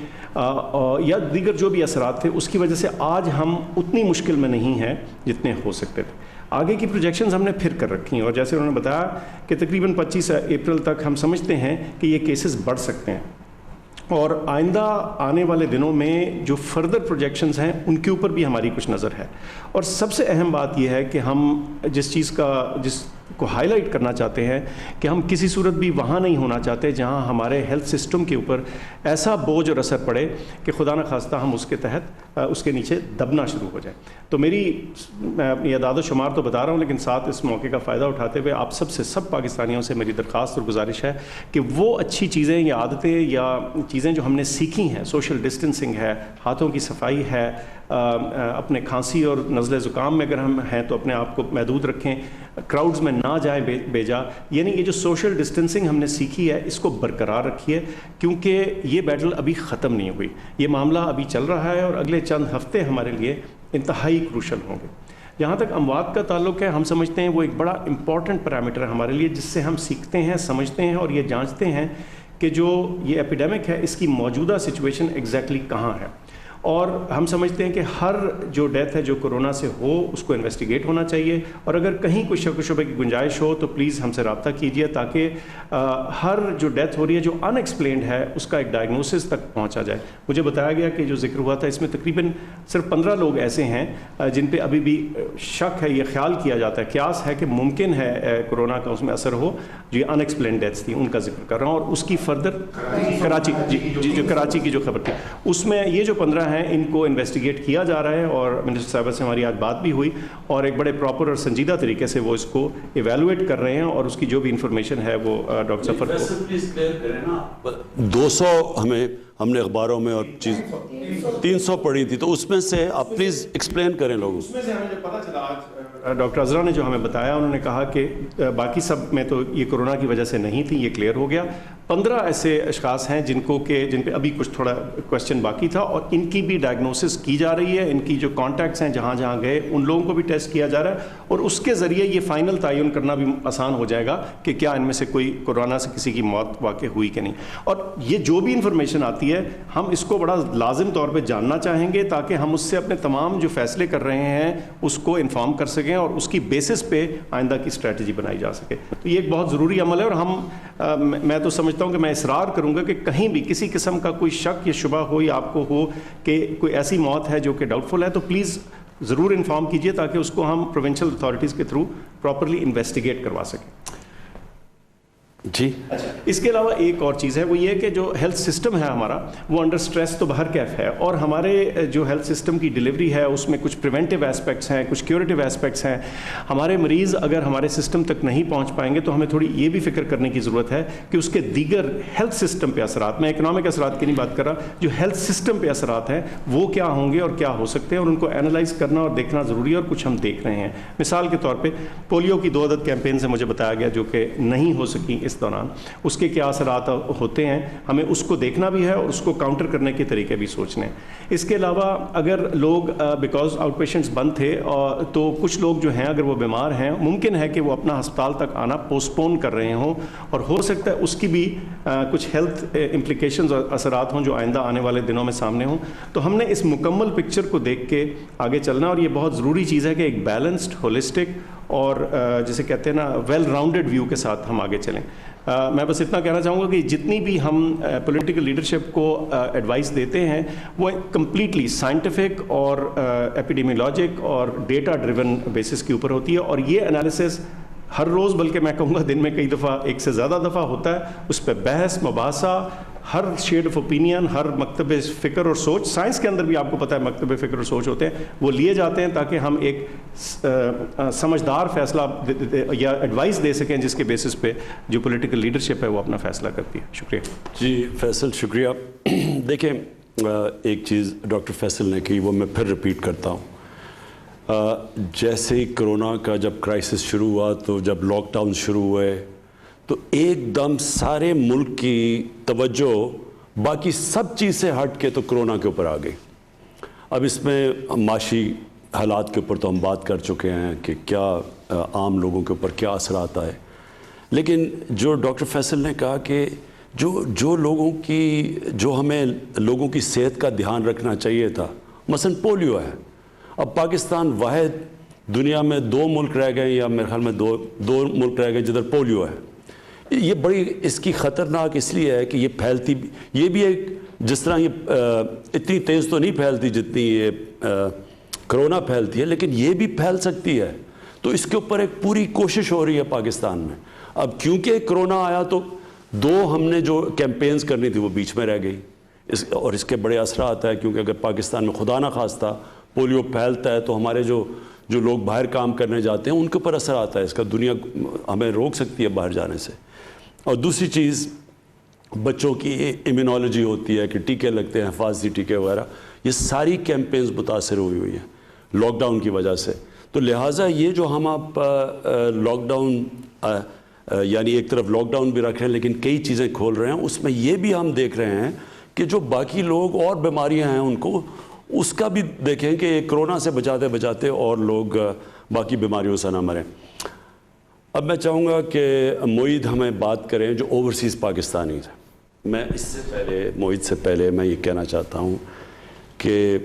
E: یا دیگر جو بھی اثرات تھے, اس کی وجہ سے آج ہم اتنی مشکل میں نہیں ہیں جتنے ہو سکتے تھے. آگے کی پروجیکشنز ہم نے پھر کر رکھی ہیں, اور جیسے انہوں نے بتایا کہ تقریباً 25 اپریل تک ہم سمجھتے ہیں کہ یہ کیسز بڑھ سکتے ہیں, اور آئندہ آنے والے دنوں میں جو فردر پروجیکشنز ہیں ان کے اوپر بھی ہماری کچھ نظر ہے. اور سب سے اہم بات یہ ہے کہ ہم جس کو ہائی لائٹ کرنا چاہتے ہیں کہ ہم کسی صورت بھی وہاں نہیں ہونا چاہتے جہاں ہمارے ہیلتھ سسٹم کے اوپر ایسا بوجھ اور اثر پڑے کہ خدا نہ خواستہ ہم اس کے تحت اس کے نیچے دبنا شروع ہو جائے. تو میں اپنی اعداد و شمار تو بتا رہا ہوں, لیکن ساتھ اس موقع کا فائدہ اٹھاتے ہوئے آپ سب پاکستانیوں سے میری درخواست اور گزارش ہے کہ وہ اچھی چیزیں یا عادتیں یا چیزیں جو ہم نے سیکھی ہیں, سوشل ڈسٹینسنگ ہے, ہاتھوں کی صفائی ہے, اپنے کھانسی اور نزلے زکام میں اگر ہم ہیں تو اپنے آپ کو محدود رکھیں, کراؤڈز میں نہ جائیں بےجا. یعنی یہ جو سوشل ڈسٹینسنگ ہم نے سیکھی ہے اس کو برقرار رکھیے, کیونکہ یہ بیٹل ابھی ختم نہیں ہوئی, یہ معاملہ ابھی چل رہا ہے اور اگلے چند ہفتے ہمارے لیے انتہائی کروشل ہوں گے.
F: جہاں تک اموات کا تعلق ہے، ہم سمجھتے ہیں وہ ایک بڑا امپورٹنٹ پیرامیٹر ہے ہمارے لیے، جس سے ہم سیکھتے ہیں، سمجھتے ہیں اور یہ جانچتے ہیں کہ جو یہ ایپیڈیمک ہے اس کی موجودہ سچویشن ایگزیکٹلی کہاں ہے. اور ہم سمجھتے ہیں کہ ہر جو ڈیتھ ہے جو کورونا سے ہو اس کو انویسٹیگیٹ ہونا چاہیے، اور اگر کہیں کوئی شک و شبہ کی گنجائش ہو تو پلیز ہم سے رابطہ کیجیے، تاکہ ہر جو ڈیتھ ہو رہی ہے جو ان ایکسپلینڈ ہے اس کا ایک ڈائگنوسس تک پہنچا جائے. مجھے بتایا گیا کہ جو ذکر ہوا تھا اس میں تقریباً صرف 15 لوگ ایسے ہیں جن پہ ابھی بھی شک ہے، یہ خیال کیا جاتا ہے، قیاس ہے کہ ممکن ہے کورونا کا اس میں اثر ہو، جو ان ایکسپلینڈ ڈیتھس تھی ان کا ذکر کر رہا ہوں. اور اس کی فردر کراچی جو کراچی کی جو خبر تھی اس میں یہ جو 15 ہیں ان کو انویسٹیگیٹ کیا جا رہا ہے، اور منسٹر صاحبہ سے ہماری آج بات بھی ہوئی اور ایک بڑے پراپر اور سنجیدہ طریقے سے وہ اس کو ایویلویٹ کر رہے ہیں، اور اس کی جو بھی انفارمیشن ہے وہ ڈاکٹر سفر کو
C: 200 ہم نے اخباروں میں اور چیز 300 پڑھی تھی، تو اس میں سے آپ پلیز ایکسپلین کریں لوگوں.
F: اس میں سے ہمیں جو پتہ چلا آج ڈاکٹر عذرا نے جو ہمیں بتایا، انہوں نے کہا کہ باقی سب میں تو یہ کورونا کی وجہ سے نہیں تھی، یہ کلیئر ہو گیا. 15 ایسے اشخاص ہیں جن پہ ابھی کچھ تھوڑا کوشچن باقی تھا، اور ان کی بھی ڈائگنوسس کی جا رہی ہے. ان کی جو کانٹیکٹس ہیں جہاں جہاں گئے ان لوگوں کو بھی ٹیسٹ کیا جا رہا ہے، اور اس کے ذریعے یہ فائنل تعین کرنا بھی آسان ہو جائے گا کہ کیا ان میں سے کوئی کورونا سے کسی کی موت واقع ہوئی کہ نہیں. اور یہ جو بھی انفارمیشن آتی ہے ہم اس کو بڑا لازم طور پہ جاننا چاہیں گے، تاکہ ہم اس سے اپنے تمام جو فیصلے کر رہے ہیں اس کو انفارم کر سکیں اور اس کی بیسس پہ آئندہ کی اسٹریٹجی بنائی جا سکے. تو یہ ایک بہت ضروری عمل ہے، اور میں تو سمجھتا ہوں کہ میں اصرار کروں گا کہ کہیں بھی کسی قسم کا کوئی شک یا شبہ ہو یا آپ کو ہو کہ کوئی ایسی موت ہے جو کہ ڈاؤٹ فل ہے، تو پلیز ضرور انفارم کیجئے تاکہ اس کو ہم پروونشل اتھارٹیز کے تھرو پراپرلی انویسٹیگیٹ کروا سکیں.
C: جی
F: اچھا، اس کے علاوہ ایک اور چیز ہے، وہ یہ کہ جو ہیلتھ سسٹم ہے ہمارا وہ انڈر سٹریس تو بہر کیف ہے، اور ہمارے جو ہیلتھ سسٹم کی ڈیلیوری ہے اس میں کچھ پریونٹیو ایسپیکٹس ہیں، کچھ کیوریٹیو ایسپیکٹس ہیں. ہمارے مریض اگر ہمارے سسٹم تک نہیں پہنچ پائیں گے تو ہمیں تھوڑی یہ بھی فکر کرنے کی ضرورت ہے کہ اس کے دیگر ہیلتھ سسٹم پہ اثرات، میں اکنامک اثرات کی نہیں بات کر رہا، جو ہیلتھ سسٹم پہ اثرات ہیں وہ کیا ہوں گے اور کیا ہو سکتے ہیں، اور ان کو اینالائز کرنا اور دیکھنا ضروری ہے، اور کچھ ہم دیکھ رہے ہیں. مثال کے طور پہ پولیو کی 2 عدد کیمپین سے مجھے بتایا گیا جو کہ نہیں ہو سکی اس دوران، اس کے کیا اثرات ہوتے ہیں، ہمیں اس کو دیکھنا بھی ہے اور اس کو کاؤنٹر کرنے کے طریقے بھی سوچنے ہیں. اس کے علاوہ اگر لوگ بیکاز آؤٹ پیشنٹس بند تھے تو کچھ لوگ جو ہیں اگر وہ بیمار ہیں ممکن ہے کہ وہ اپنا ہسپتال تک آنا پوسٹ پون کر رہے ہوں، اور ہو سکتا ہے اس کی بھی کچھ ہیلتھ امپلیکیشنز اور اثرات ہوں جو آئندہ آنے والے دنوں میں سامنے ہوں. تو ہم نے اس مکمل پکچر کو دیکھ کے آگے چلنا، اور یہ بہت ضروری چیز ہے کہ ایک بیلنسڈ، ہولسٹک اور جسے کہتے ہیں نا ویل راؤنڈڈ ویو کے ساتھ ہم آگے چلیں. میں بس اتنا کہنا چاہوں گا کہ جتنی بھی ہم پولیٹیکل لیڈرشپ کو ایڈوائس دیتے ہیں وہ کمپلیٹلی سائنٹیفک اور ایپیڈیمیولوجک اور ڈیٹا ڈریون بیسس کے اوپر ہوتی ہے، اور یہ انالیسس ہر روز بلکہ میں کہوں گا دن میں کئی دفعہ، ایک سے زیادہ دفعہ ہوتا ہے. اس پہ بحث مباحثہ، ہر شیڈ آف اوپینین، ہر مکتب فکر اور سوچ، سائنس کے اندر بھی آپ کو پتہ ہے مکتب فکر اور سوچ ہوتے ہیں، وہ لیے جاتے ہیں تاکہ ہم ایک سمجھدار فیصلہ یا ایڈوائس دے سکیں جس کے بیسس پہ جو پولیٹیکل لیڈرشپ ہے وہ اپنا فیصلہ کرتی ہے. شکریہ.
C: جی فیصل شکریہ. دیکھیں ایک چیز ڈاکٹر فیصل نے کی وہ میں پھر ریپیٹ کرتا ہوں. جیسے ہی کرونا کا جب کرائسس شروع ہوا تو جب لاک ڈاؤن شروع ہوئے تو ایک دم سارے ملک کی توجہ باقی سب چیز سے ہٹ کے تو کرونا کے اوپر آ گئی. اب اس میں معاشی حالات کے اوپر تو ہم بات کر چکے ہیں کہ کیا عام لوگوں کے اوپر کیا اثرات آئے، لیکن جو ڈاکٹر فیصل نے کہا کہ جو لوگوں کی جو ہمیں لوگوں کی صحت کا دھیان رکھنا چاہیے تھا، مثلا پولیو ہے. اب پاکستان واحد دنیا میں 2 ملک رہ گئے، یا میرے خیال میں دو ملک رہ گئے جدھر پولیو ہے. یہ بڑی اس کی خطرناک اس لیے ہے کہ یہ پھیلتی، یہ بھی ایک جس طرح یہ اتنی تیز تو نہیں پھیلتی جتنی یہ کرونا پھیلتی ہے، لیکن یہ بھی پھیل سکتی ہے. تو اس کے اوپر ایک پوری کوشش ہو رہی ہے پاکستان میں. اب کیونکہ کرونا آیا تو 2 ہم نے جو کیمپینز کرنی تھی وہ بیچ میں رہ گئی، اور اس کے بڑے اثرات ہیں. کیونکہ اگر پاکستان میں خدا نہ خواستہ پولیو پھیلتا ہے تو ہمارے جو لوگ باہر کام کرنے جاتے ہیں ان کے اوپر اثر آتا ہے. اس کا دنیا ہمیں روک سکتی ہے باہر جانے سے. اور دوسری چیز بچوں کی امیونالوجی ہوتی ہے کہ ٹیکے لگتے ہیں، حفاظتی ٹیکے وغیرہ، یہ ساری کیمپینز متاثر ہوئی ہیں لاک ڈاؤن کی وجہ سے. تو لہٰذا یہ جو ہم آپ لاک ڈاؤن یعنی ایک طرف لاک ڈاؤن بھی رکھ رہے ہیں لیکن کئی چیزیں کھول رہے ہیں، اس میں یہ بھی ہم دیکھ رہے ہیں کہ جو باقی لوگ اور بیماریاں ہیں ان کو اس کا بھی دیکھیں کہ کرونا سے بچاتے بچاتے اور لوگ باقی بیماریوں سے نہ مریں۔ اب میں چاہوں گا کہ معید ہمیں بات کریں جو اوورسیز پاکستانی ہیں۔ میں اس سے پہلے معید سے پہلے میں یہ کہنا چاہتا ہوں کہ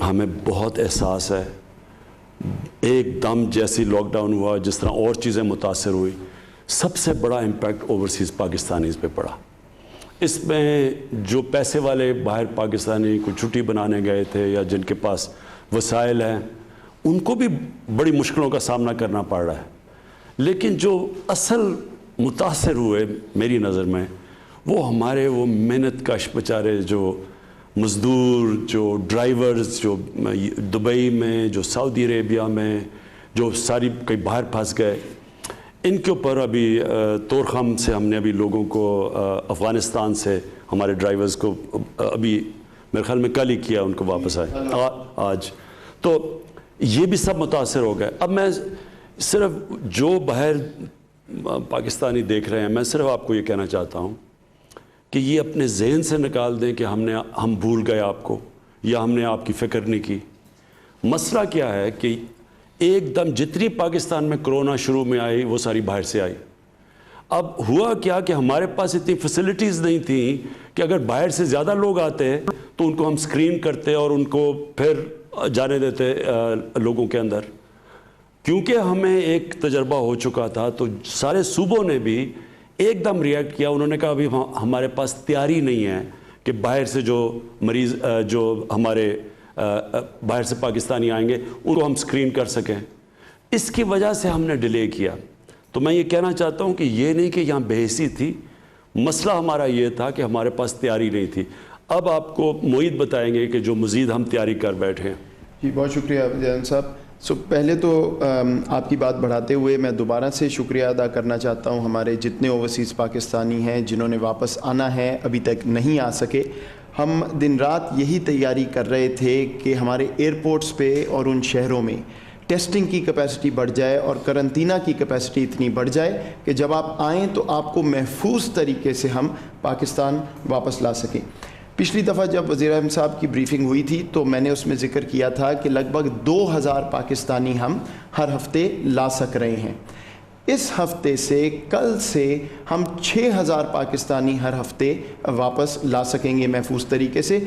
C: ہمیں بہت احساس ہے، ایک دم جیسی لاک ڈاؤن ہوا، جس طرح اور چیزیں متاثر ہوئی، سب سے بڑا امپیکٹ اوورسیز پاکستانیز پہ پڑا۔ اس میں جو پیسے والے باہر پاکستانی کو چھٹی بنانے گئے تھے یا جن کے پاس وسائل ہیں، ان کو بھی بڑی مشکلوں کا سامنا کرنا پڑ رہا ہے، لیکن جو اصل متاثر ہوئے میری نظر میں وہ ہمارے وہ محنت کش بیچارے جو مزدور، جو ڈرائیورز، جو دبئی میں، جو سعودی عربیہ میں، جو ساری کئی باہر پھنس گئے، ان کے اوپر ابھی طورخم سے ہم نے ابھی لوگوں کو افغانستان سے ہمارے ڈرائیورز کو ابھی میرے خیال میں کل ہی کیا، ان کو واپس آئے آج، تو یہ بھی سب متاثر ہو گئے۔ اب میں صرف جو باہر پاکستانی دیکھ رہے ہیں، میں صرف آپ کو یہ کہنا چاہتا ہوں کہ یہ اپنے ذہن سے نکال دیں کہ ہم بھول گئے آپ کو یا ہم نے آپ کی فکر نہیں کی۔ مسئلہ کیا ہے کہ ایک دم جتنی پاکستان میں کرونا شروع میں آئی وہ ساری باہر سے آئی۔ اب ہوا کیا کہ ہمارے پاس اتنی فیسلٹیز نہیں تھیں کہ اگر باہر سے زیادہ لوگ آتے تو ان کو ہم اسکرین کرتے اور ان کو پھر جانے دیتے لوگوں کے اندر۔ کیونکہ ہمیں ایک تجربہ ہو چکا تھا تو سارے صوبوں نے بھی ایک دم ریئیکٹ کیا، انہوں نے کہا ابھی ہمارے پاس تیاری نہیں ہے کہ باہر سے جو مریض جو ہمارے باہر سے پاکستانی آئیں گے ان کو ہم اسکرین کر سکیں۔ اس کی وجہ سے ہم نے ڈیلے کیا۔ تو میں یہ کہنا چاہتا ہوں کہ یہ نہیں کہ یہاں بے حسی تھی، مسئلہ ہمارا یہ تھا کہ ہمارے پاس تیاری نہیں تھی۔ اب آپ کو معید بتائیں گے کہ جو مزید ہم تیاری کر بیٹھے ہیں۔
G: جی بہت شکریہ جان صاحب۔ پہلے تو آپ کی بات بڑھاتے ہوئے میں دوبارہ سے شکریہ ادا کرنا چاہتا ہوں ہمارے جتنے اوورسیز پاکستانی ہیں جنہوں نے واپس آنا ہے، ابھی تک نہیں آ سکے۔ ہم دن رات یہی تیاری کر رہے تھے کہ ہمارے ایئرپورٹس پہ اور ان شہروں میں ٹیسٹنگ کی کیپیسٹی بڑھ جائے اور قرنطینہ کی کیپیسٹی اتنی بڑھ جائے کہ جب آپ آئیں تو آپ کو محفوظ طریقے سے ہم پاکستان واپس لا سکیں۔ پچھلی دفعہ جب وزیر اعظم صاحب کی بریفنگ ہوئی تھی تو میں نے اس میں ذکر کیا تھا کہ لگ بھگ 2000 پاکستانی ہم ہر ہفتے لا سک رہے ہیں۔ اس ہفتے سے کل سے ہم 6000 پاکستانی ہر ہفتے واپس لا سکیں گے محفوظ طریقے سے۔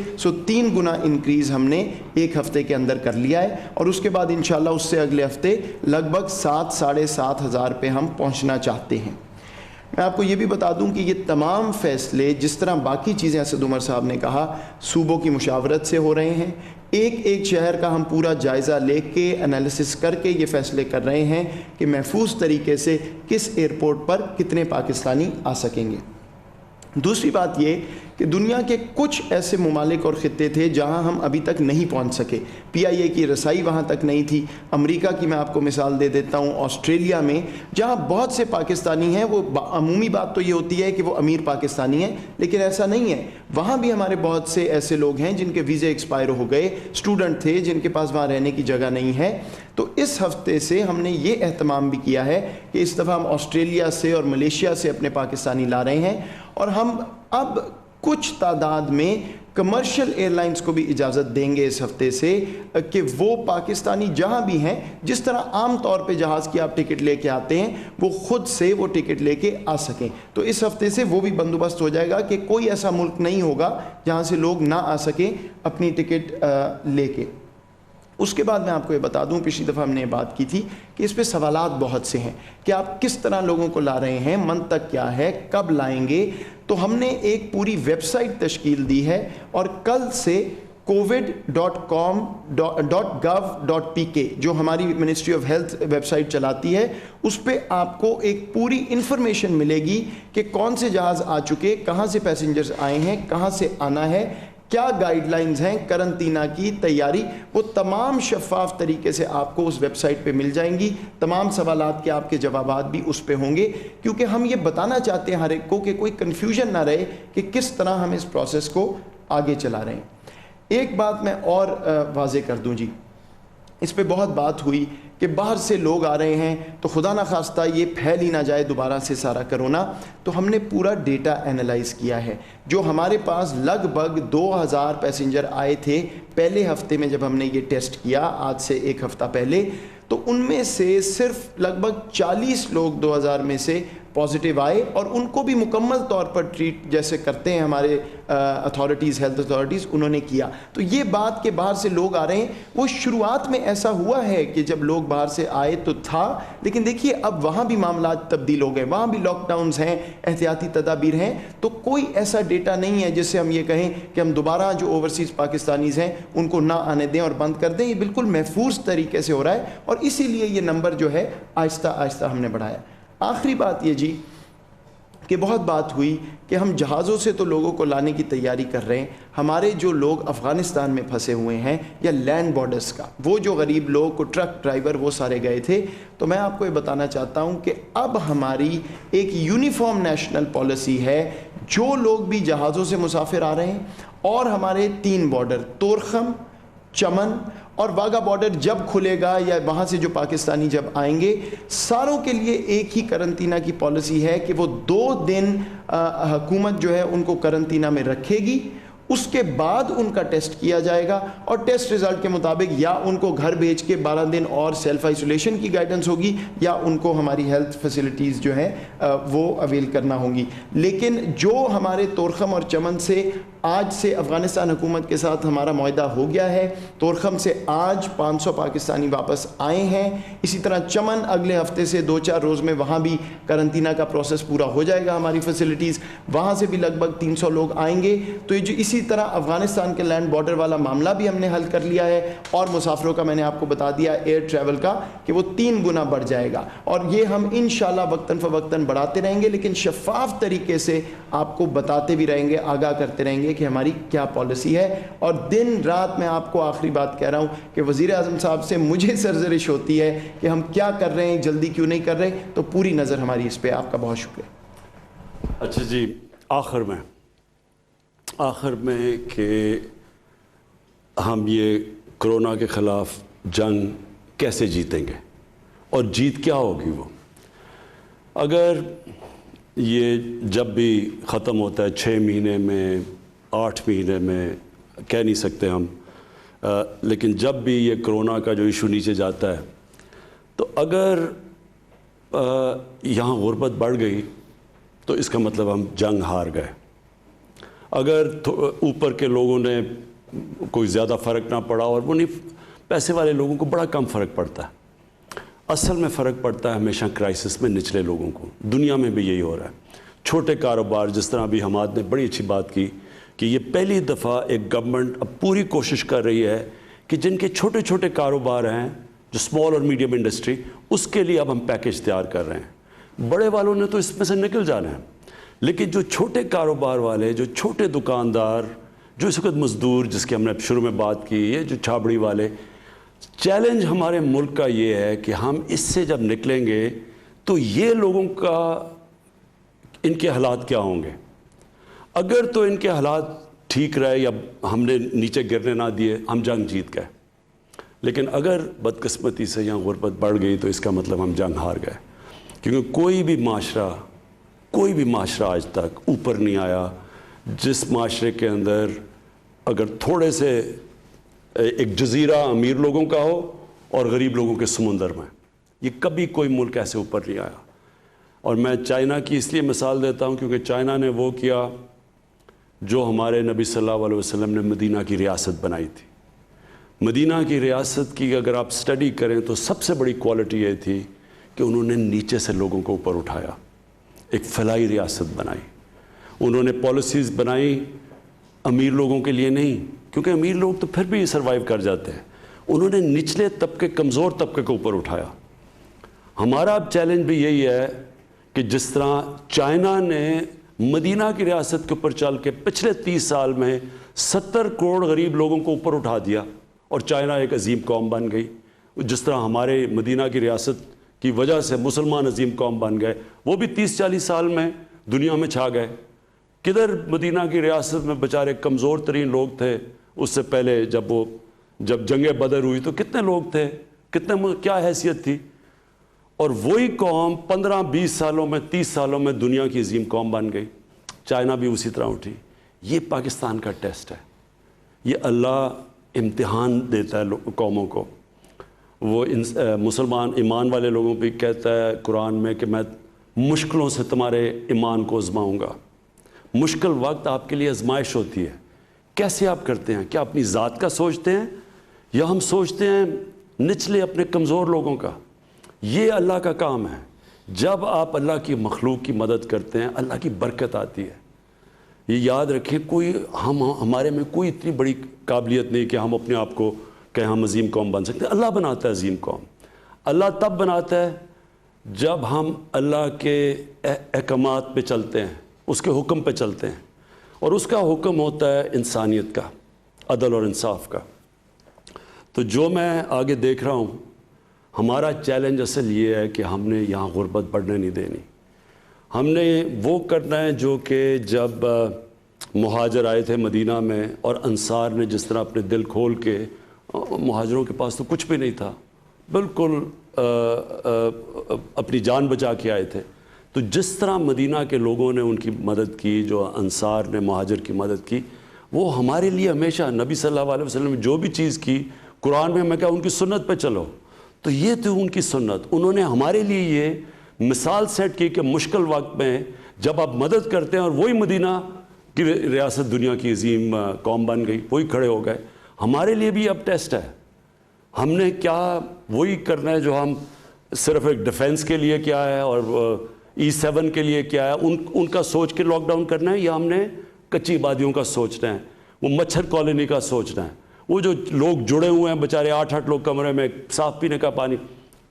G: 3 گنا انکریز ہم نے ایک ہفتے کے اندر کر لیا ہے، اور اس کے بعد انشاءاللہ اس سے اگلے ہفتے لگ بھگ 7-7,500 پہ ہم پہنچنا چاہتے ہیں۔ میں آپ کو یہ بھی بتا دوں کہ یہ تمام فیصلے جس طرح باقی چیزیں اسد عمر صاحب نے کہا صوبوں کی مشاورت سے ہو رہے ہیں۔ ایک شہر کا ہم پورا جائزہ لے کے انالیسس کر کے یہ فیصلے کر رہے ہیں کہ محفوظ طریقے سے کس ایئرپورٹ پر کتنے پاکستانی آ سکیں گے۔ دوسری بات یہ کہ دنیا کے کچھ ایسے ممالک اور خطے تھے جہاں ہم ابھی تک نہیں پہنچ سکے، پی آئی اے کی رسائی وہاں تک نہیں تھی۔ امریکہ کی میں آپ کو مثال دے دیتا ہوں، آسٹریلیا میں جہاں بہت سے پاکستانی ہیں، وہ عمومی بات تو یہ ہوتی ہے کہ وہ امیر پاکستانی ہیں، لیکن ایسا نہیں ہے۔ وہاں بھی ہمارے بہت سے ایسے لوگ ہیں جن کے ویزے ایکسپائر ہو گئے، اسٹوڈنٹ تھے جن کے پاس وہاں رہنے کی جگہ نہیں ہے۔ تو اس ہفتے سے ہم نے یہ اہتمام بھی کیا ہے کہ اس دفعہ ہم آسٹریلیا سے اور ملیشیا سے اپنے پاکستانی لا رہے ہیں، اور ہم اب کچھ تعداد میں کمرشل ایئر لائنز کو بھی اجازت دیں گے اس ہفتے سے کہ وہ پاکستانی جہاں بھی ہیں، جس طرح عام طور پہ جہاز کی آپ ٹکٹ لے کے آتے ہیں، وہ خود سے وہ ٹکٹ لے کے آ سکیں۔ تو اس ہفتے سے وہ بھی بندوبست ہو جائے گا کہ کوئی ایسا ملک نہیں ہوگا جہاں سے لوگ نہ آ سکیں اپنی ٹکٹ لے کے۔ اس کے بعد میں آپ کو یہ بتا دوں، پچھلی دفعہ ہم نے یہ بات کی تھی کہ اس پہ سوالات بہت سے ہیں کہ آپ کس طرح لوگوں کو لا رہے ہیں، منطق کیا ہے، کب لائیں گے۔ تو ہم نے ایک پوری ویب سائٹ تشکیل دی ہے، اور کل سے covid.com.gov.pk جو ہماری ministry of health website چلاتی ہے، اس پہ آپ کو ایک پوری انفارمیشن ملے گی کہ کون سے جہاز آ چکے، کہاں سے پیسنجرز آئے ہیں، کہاں سے آنا ہے، کیا گائیڈ لائنز ہیں قرنطینہ کی تیاری، وہ تمام شفاف طریقے سے آپ کو اس ویب سائٹ پہ مل جائیں گی۔ تمام سوالات کے آپ کے جوابات بھی اس پہ ہوں گے، کیونکہ ہم یہ بتانا چاہتے ہیں ہر ایک کو کہ کوئی کنفیوژن نہ رہے کہ کس طرح ہم اس پروسیس کو آگے چلا رہے ہیں۔ ایک بات میں اور واضح کر دوں جی، اس پہ بہت بات ہوئی کہ باہر سے لوگ آ رہے ہیں تو خدا نہ خواستہ یہ پھیل ہی نہ جائے دوبارہ سے سارا کرونا. تو ہم نے پورا ڈیٹا اینالائز کیا ہے. جو ہمارے پاس لگ بھگ 2000 پیسنجر آئے تھے پہلے ہفتے میں جب ہم نے یہ ٹیسٹ کیا آج سے ایک ہفتہ پہلے, تو ان میں سے صرف لگ بھگ 40 لوگ 2000 میں سے پازیٹیو آئے, اور ان کو بھی مکمل طور پر ٹریٹ جیسے کرتے ہیں ہمارے اتھارٹیز, ہیلتھ اتھارٹیز, انہوں نے کیا. تو یہ بات کہ باہر سے لوگ آ رہے ہیں, وہ شروعات میں ایسا ہوا ہے کہ جب لوگ باہر سے آئے تو تھا, لیکن دیکھیے اب وہاں بھی معاملات تبدیل ہو گئے, وہاں بھی لاک ڈاؤنز ہیں, احتیاطی تدابیر ہیں. تو کوئی ایسا ڈیٹا نہیں ہے جس سے ہم یہ کہیں کہ ہم دوبارہ جو اوورسیز پاکستانیز ہیں ان کو نہ آنے دیں اور بند کر دیں. یہ بالکل محفوظ طریقے سے ہو رہا ہے, اور اسی لیے یہ نمبر جو ہے آہستہ آہستہ ہم نے بڑھایا. آخری بات یہ جی کہ بہت بات ہوئی کہ ہم جہازوں سے تو لوگوں کو لانے کی تیاری کر رہے ہیں. ہمارے جو لوگ افغانستان میں پھنسے ہوئے ہیں یا لینڈ بارڈرز کا, وہ جو غریب لوگ کو ٹرک ڈرائیور وہ سارے گئے تھے, تو میں آپ کو یہ بتانا چاہتا ہوں کہ اب ہماری ایک یونیفارم نیشنل پالیسی ہے. جو لوگ بھی جہازوں سے مسافر آ رہے ہیں, اور ہمارے 3 بارڈر طورخم, چمن اور واگا بارڈر جب کھلے گا یا وہاں سے جو پاکستانی جب آئیں گے, ساروں کے لیے ایک ہی کرنطینہ کی پالیسی ہے کہ وہ 2 دن حکومت جو ہے ان کو کرنطینہ میں رکھے گی. اس کے بعد ان کا ٹیسٹ کیا جائے گا, اور ٹیسٹ ریزلٹ کے مطابق یا ان کو گھر بھیج کے 12 دن اور سیلف آئسولیشن کی گائیڈنس ہوگی, یا ان کو ہماری ہیلتھ فیسلٹیز جو ہیں وہ اویل کرنا ہوں گی. لیکن جو ہمارے طورخم اور چمن سے آج سے افغانستان حکومت کے ساتھ ہمارا معاہدہ ہو گیا ہے, طورخم سے آج 500 پاکستانی واپس آئے ہیں. اسی طرح چمن اگلے ہفتے سے 2-4 روز میں وہاں بھی کرنطینہ کا پروسیس پورا ہو جائے گا, ہماری فیسلٹیز وہاں سے بھی لگ بھگ 300 لوگ آئیں گے. تو یہ جو اسی طرح افغانستان کے لینڈ بارڈر والا معاملہ بھی ہم نے حل کر لیا ہے, اور مسافروں کا میں نے آپ کو بتا دیا ایئر ٹریول کا کہ وہ 3 گنا بڑھ جائے گا, اور یہ ہم انشاءاللہ وقتاً فوقتاً بڑھاتے رہیں گے, لیکن شفاف طریقے سے آپ کو بتاتے بھی رہیں گے, آگاہ کرتے رہیں گے کہ ہماری کیا پالیسی ہے. اور دن رات میں آپ کو آخری بات کہہ رہا ہوں کہ وزیر اعظم صاحب سے مجھے سرزنش ہوتی ہے کہ ہم کیا کر رہے ہیں, جلدی کیوں نہیں کر رہے, تو پوری نظر ہماری اس پہ. آپ کا بہت شکریہ.
C: اچھا جی, آخر میں کہ ہم یہ کرونا کے خلاف جنگ کیسے جیتیں گے, اور جیت کیا ہوگی وہ. اگر یہ جب بھی ختم ہوتا ہے 6 مہینے میں, 8 مہینے میں, کہہ نہیں سکتے ہم, لیکن جب بھی یہ کرونا کا جو ایشو نیچے جاتا ہے, تو اگر یہاں غربت بڑھ گئی تو اس کا مطلب ہم جنگ ہار گئے. اگر اوپر کے لوگوں نے کوئی زیادہ فرق نہ پڑا, اور وہ نہیں, پیسے والے لوگوں کو بڑا کم فرق پڑتا ہے. اصل میں فرق پڑتا ہے ہمیشہ کرائسس میں نچلے لوگوں کو. دنیا میں بھی یہی ہو رہا ہے. چھوٹے کاروبار, جس طرح ابھی حماد نے بڑی اچھی بات کی کہ یہ پہلی دفعہ ایک گورنمنٹ اب پوری کوشش کر رہی ہے کہ جن کے چھوٹے چھوٹے کاروبار ہیں, جو اسمال اور میڈیم انڈسٹری, اس کے لیے اب ہم پیکیج تیار کر رہے ہیں. بڑے والوں نے تو اس میں سے نکل جانا ہے, لیکن جو چھوٹے کاروبار والے, جو چھوٹے دکاندار, جو اس وقت مزدور, جس کی ہم نے شروع میں بات کی, یہ جو چھابڑی والے, چیلنج ہمارے ملک کا یہ ہے کہ ہم اس سے جب نکلیں گے تو یہ لوگوں کا, ان کے حالات کیا ہوں گے. اگر تو ان کے حالات ٹھیک رہے یا ہم نے نیچے گرنے نہ دیے, ہم جنگ جیت گئے. لیکن اگر بدقسمتی سے یہاں غربت بڑھ گئی تو اس کا مطلب ہم جنگ ہار گئے. کیونکہ کوئی بھی معاشرہ آج تک اوپر نہیں آیا جس معاشرے کے اندر اگر تھوڑے سے ایک جزیرہ امیر لوگوں کا ہو اور غریب لوگوں کے سمندر میں. یہ کبھی کوئی ملک ایسے اوپر نہیں آیا. اور میں چائنا کی اس لیے مثال دیتا ہوں کیونکہ چائنا نے وہ کیا جو ہمارے نبی صلی اللہ علیہ وسلم نے مدینہ کی ریاست بنائی تھی. مدینہ کی ریاست کی اگر آپ سٹڈی کریں تو سب سے بڑی کوالٹی یہ تھی کہ انہوں نے نیچے سے لوگوں کو اوپر اٹھایا, ایک فلاحی ریاست بنائی. انہوں نے پالیسیز بنائی امیر لوگوں کے لیے نہیں, کیونکہ امیر لوگ تو پھر بھی سروائیو کر جاتے ہیں. انہوں نے نچلے طبقے, کمزور طبقے کو اوپر اٹھایا. ہمارا اب چیلنج بھی یہی ہے کہ جس طرح چائنا نے مدینہ کی ریاست کے اوپر چل کے پچھلے 30 سال میں 70 کروڑ غریب لوگوں کو اوپر اٹھا دیا اور چائنا ایک عظیم قوم بن گئی, جس طرح ہمارے مدینہ کی ریاست کی وجہ سے مسلمان عظیم قوم بن گئے, وہ بھی 30-40 سال میں دنیا میں چھا گئے. کدھر مدینہ کی ریاست میں بیچارے کمزور ترین لوگ تھے اس سے پہلے, جب وہ جب جنگ بدر ہوئی تو کتنے لوگ تھے, کیا حیثیت تھی, اور وہی قوم 15-20 سالوں میں 30 سالوں میں دنیا کی عظیم قوم بن گئی. چائنا بھی اسی طرح اٹھی. یہ پاکستان کا ٹیسٹ ہے, یہ اللہ امتحان دیتا ہے قوموں کو. وہ مسلمان ایمان والے لوگوں پہ کہتا ہے قرآن میں کہ میں مشکلوں سے تمہارے ایمان کو آزماؤں گا. مشکل وقت آپ کے لیے آزمائش ہوتی ہے. کیسے آپ کرتے ہیں؟ کیا اپنی ذات کا سوچتے ہیں یا ہم سوچتے ہیں نچلے اپنے کمزور لوگوں کا؟ یہ اللہ کا کام ہے. جب آپ اللہ کی مخلوق کی مدد کرتے ہیں اللہ کی برکت آتی ہے. یہ یاد رکھیں, ہمارے میں کوئی اتنی بڑی قابلیت نہیں کہ ہم اپنے آپ کو کہ ہم عظیم قوم بن سکتے ہیں. اللہ بناتا ہے عظیم قوم. اللہ تب بناتا ہے جب ہم اللہ کے احکامات پہ چلتے ہیں, اس کے حکم پہ چلتے ہیں, اور اس کا حکم ہوتا ہے انسانیت کا, عدل اور انصاف کا. تو جو میں آگے دیکھ رہا ہوں, ہمارا چیلنج اصل یہ ہے کہ ہم نے یہاں غربت بڑھنے نہیں دینی. ہم نے وہ کرنا ہے جو کہ جب مہاجر آئے تھے مدینہ میں اور انصار نے جس طرح اپنے دل کھول کے, مہاجروں کے پاس تو کچھ بھی نہیں تھا, بالکل اپنی جان بچا کے آئے تھے. تو جس طرح مدینہ کے لوگوں نے ان کی مدد کی, جو انصار نے مہاجر کی مدد کی, وہ ہمارے لیے ہمیشہ نبی صلی اللہ علیہ وسلم نے جو بھی چیز کی قرآن میں کہا ان کی سنت پہ چلو, تو یہ تھی ان کی سنت. انہوں نے ہمارے لیے یہ مثال سیٹ کی کہ مشکل وقت میں جب آپ مدد کرتے ہیں, اور وہی مدینہ کی ریاست دنیا کی عظیم قوم بن گئی, وہی کھڑے ہو گئے. ہمارے لیے بھی اب ٹیسٹ ہے. ہم نے کیا وہی کرنا ہے جو ہم صرف ایک ڈیفنس کے لیے کیا ہے اور E7 کے لیے کیا ہے, ان کا سوچ کے لاک ڈاؤن کرنا ہے, یا ہم نے کچی آبادیوں کا سوچنا ہے, وہ مچھر کالونی کا سوچنا ہے, وہ جو لوگ جڑے ہوئے ہیں بیچارے 8-8 لوگ کمرے میں, صاف پینے کا پانی,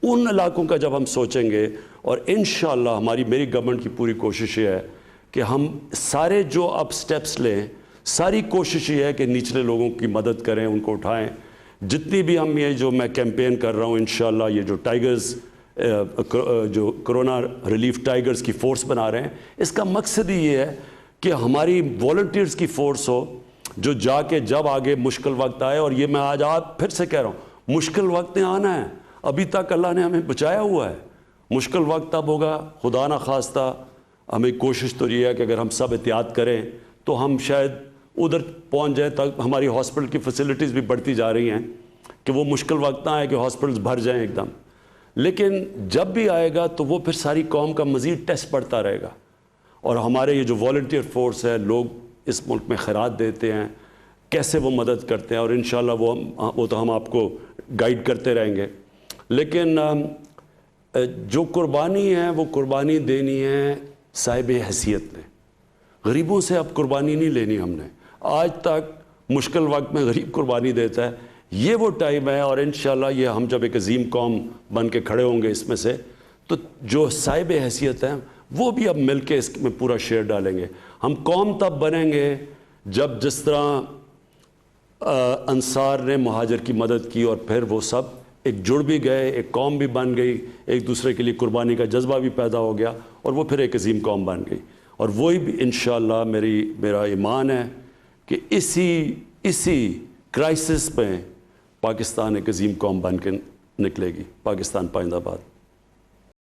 C: ان علاقوں کا جب ہم سوچیں گے. اور انشاءاللہ میری گورنمنٹ کی پوری کوشش یہ ہے کہ ہم سارے جو اب سٹیپس لیں, ساری کوشش یہ ہے کہ نچلے لوگوں کی مدد کریں, ان کو اٹھائیں. جتنی بھی ہم یہ جو میں کیمپین کر رہا ہوں انشاءاللہ, یہ جو ٹائیگرز جو کرونا ریلیف ٹائیگرز کی فورس بنا رہے ہیں, اس کا مقصد ہی یہ ہے کہ ہماری والنٹیئرز کی فورس ہو جو جا کے جب آگے مشکل وقت آئے. اور یہ میں آج پھر سے کہہ رہا ہوں, مشکل وقت نے آنا ہے. ابھی تک اللہ نے ہمیں بچایا ہوا ہے. مشکل وقت اب ہوگا, خدا نہ خواستہ. ہمیں کوشش تو یہ ہے کہ اگر ہم سب احتیاط کریں تو ہم شاید ادھر پہنچ جائیں تک. ہماری ہاسپٹل کی فیسلٹیز بھی بڑھتی جا رہی ہیں کہ وہ مشکل وقت نہ آئے کہ ہاسپٹلز بھر جائیں ایک دم. لیکن جب بھی آئے گا تو وہ پھر ساری قوم کا مزید ٹیسٹ بڑھتا رہے گا. اور ہمارے یہ جو والنٹیئر فورس ہے, لوگ اس ملک میں خیرات دیتے ہیں, کیسے وہ مدد کرتے ہیں, اور انشاءاللہ وہ تو ہم آپ کو گائیڈ کرتے رہیں گے. لیکن جو قربانی ہے وہ قربانی دینی ہے صاحب حیثیت نے. غریبوں سے اب قربانی نہیں لینی ہم نے. آج تک مشکل وقت میں غریب قربانی دیتا ہے, یہ وہ ٹائم ہے. اور انشاءاللہ یہ ہم جب ایک عظیم قوم بن کے کھڑے ہوں گے اس میں سے, تو جو صاحب حیثیت ہیں وہ بھی اب مل کے اس میں پورا شیئر ڈالیں گے. ہم قوم تب بنیں گے جب جس طرح انصار نے مہاجر کی مدد کی اور پھر وہ سب ایک جڑ بھی گئے, ایک قوم بھی بن گئی, ایک دوسرے کے لیے قربانی کا جذبہ بھی پیدا ہو گیا, اور وہ پھر ایک عظیم قوم بن گئی. اور وہی بھی انشاءاللہ میرا ایمان ہے کہ اسی کرائسس میں پاکستان ایک عظیم قوم بن کے نکلے گی. پاکستان پائندہ باد.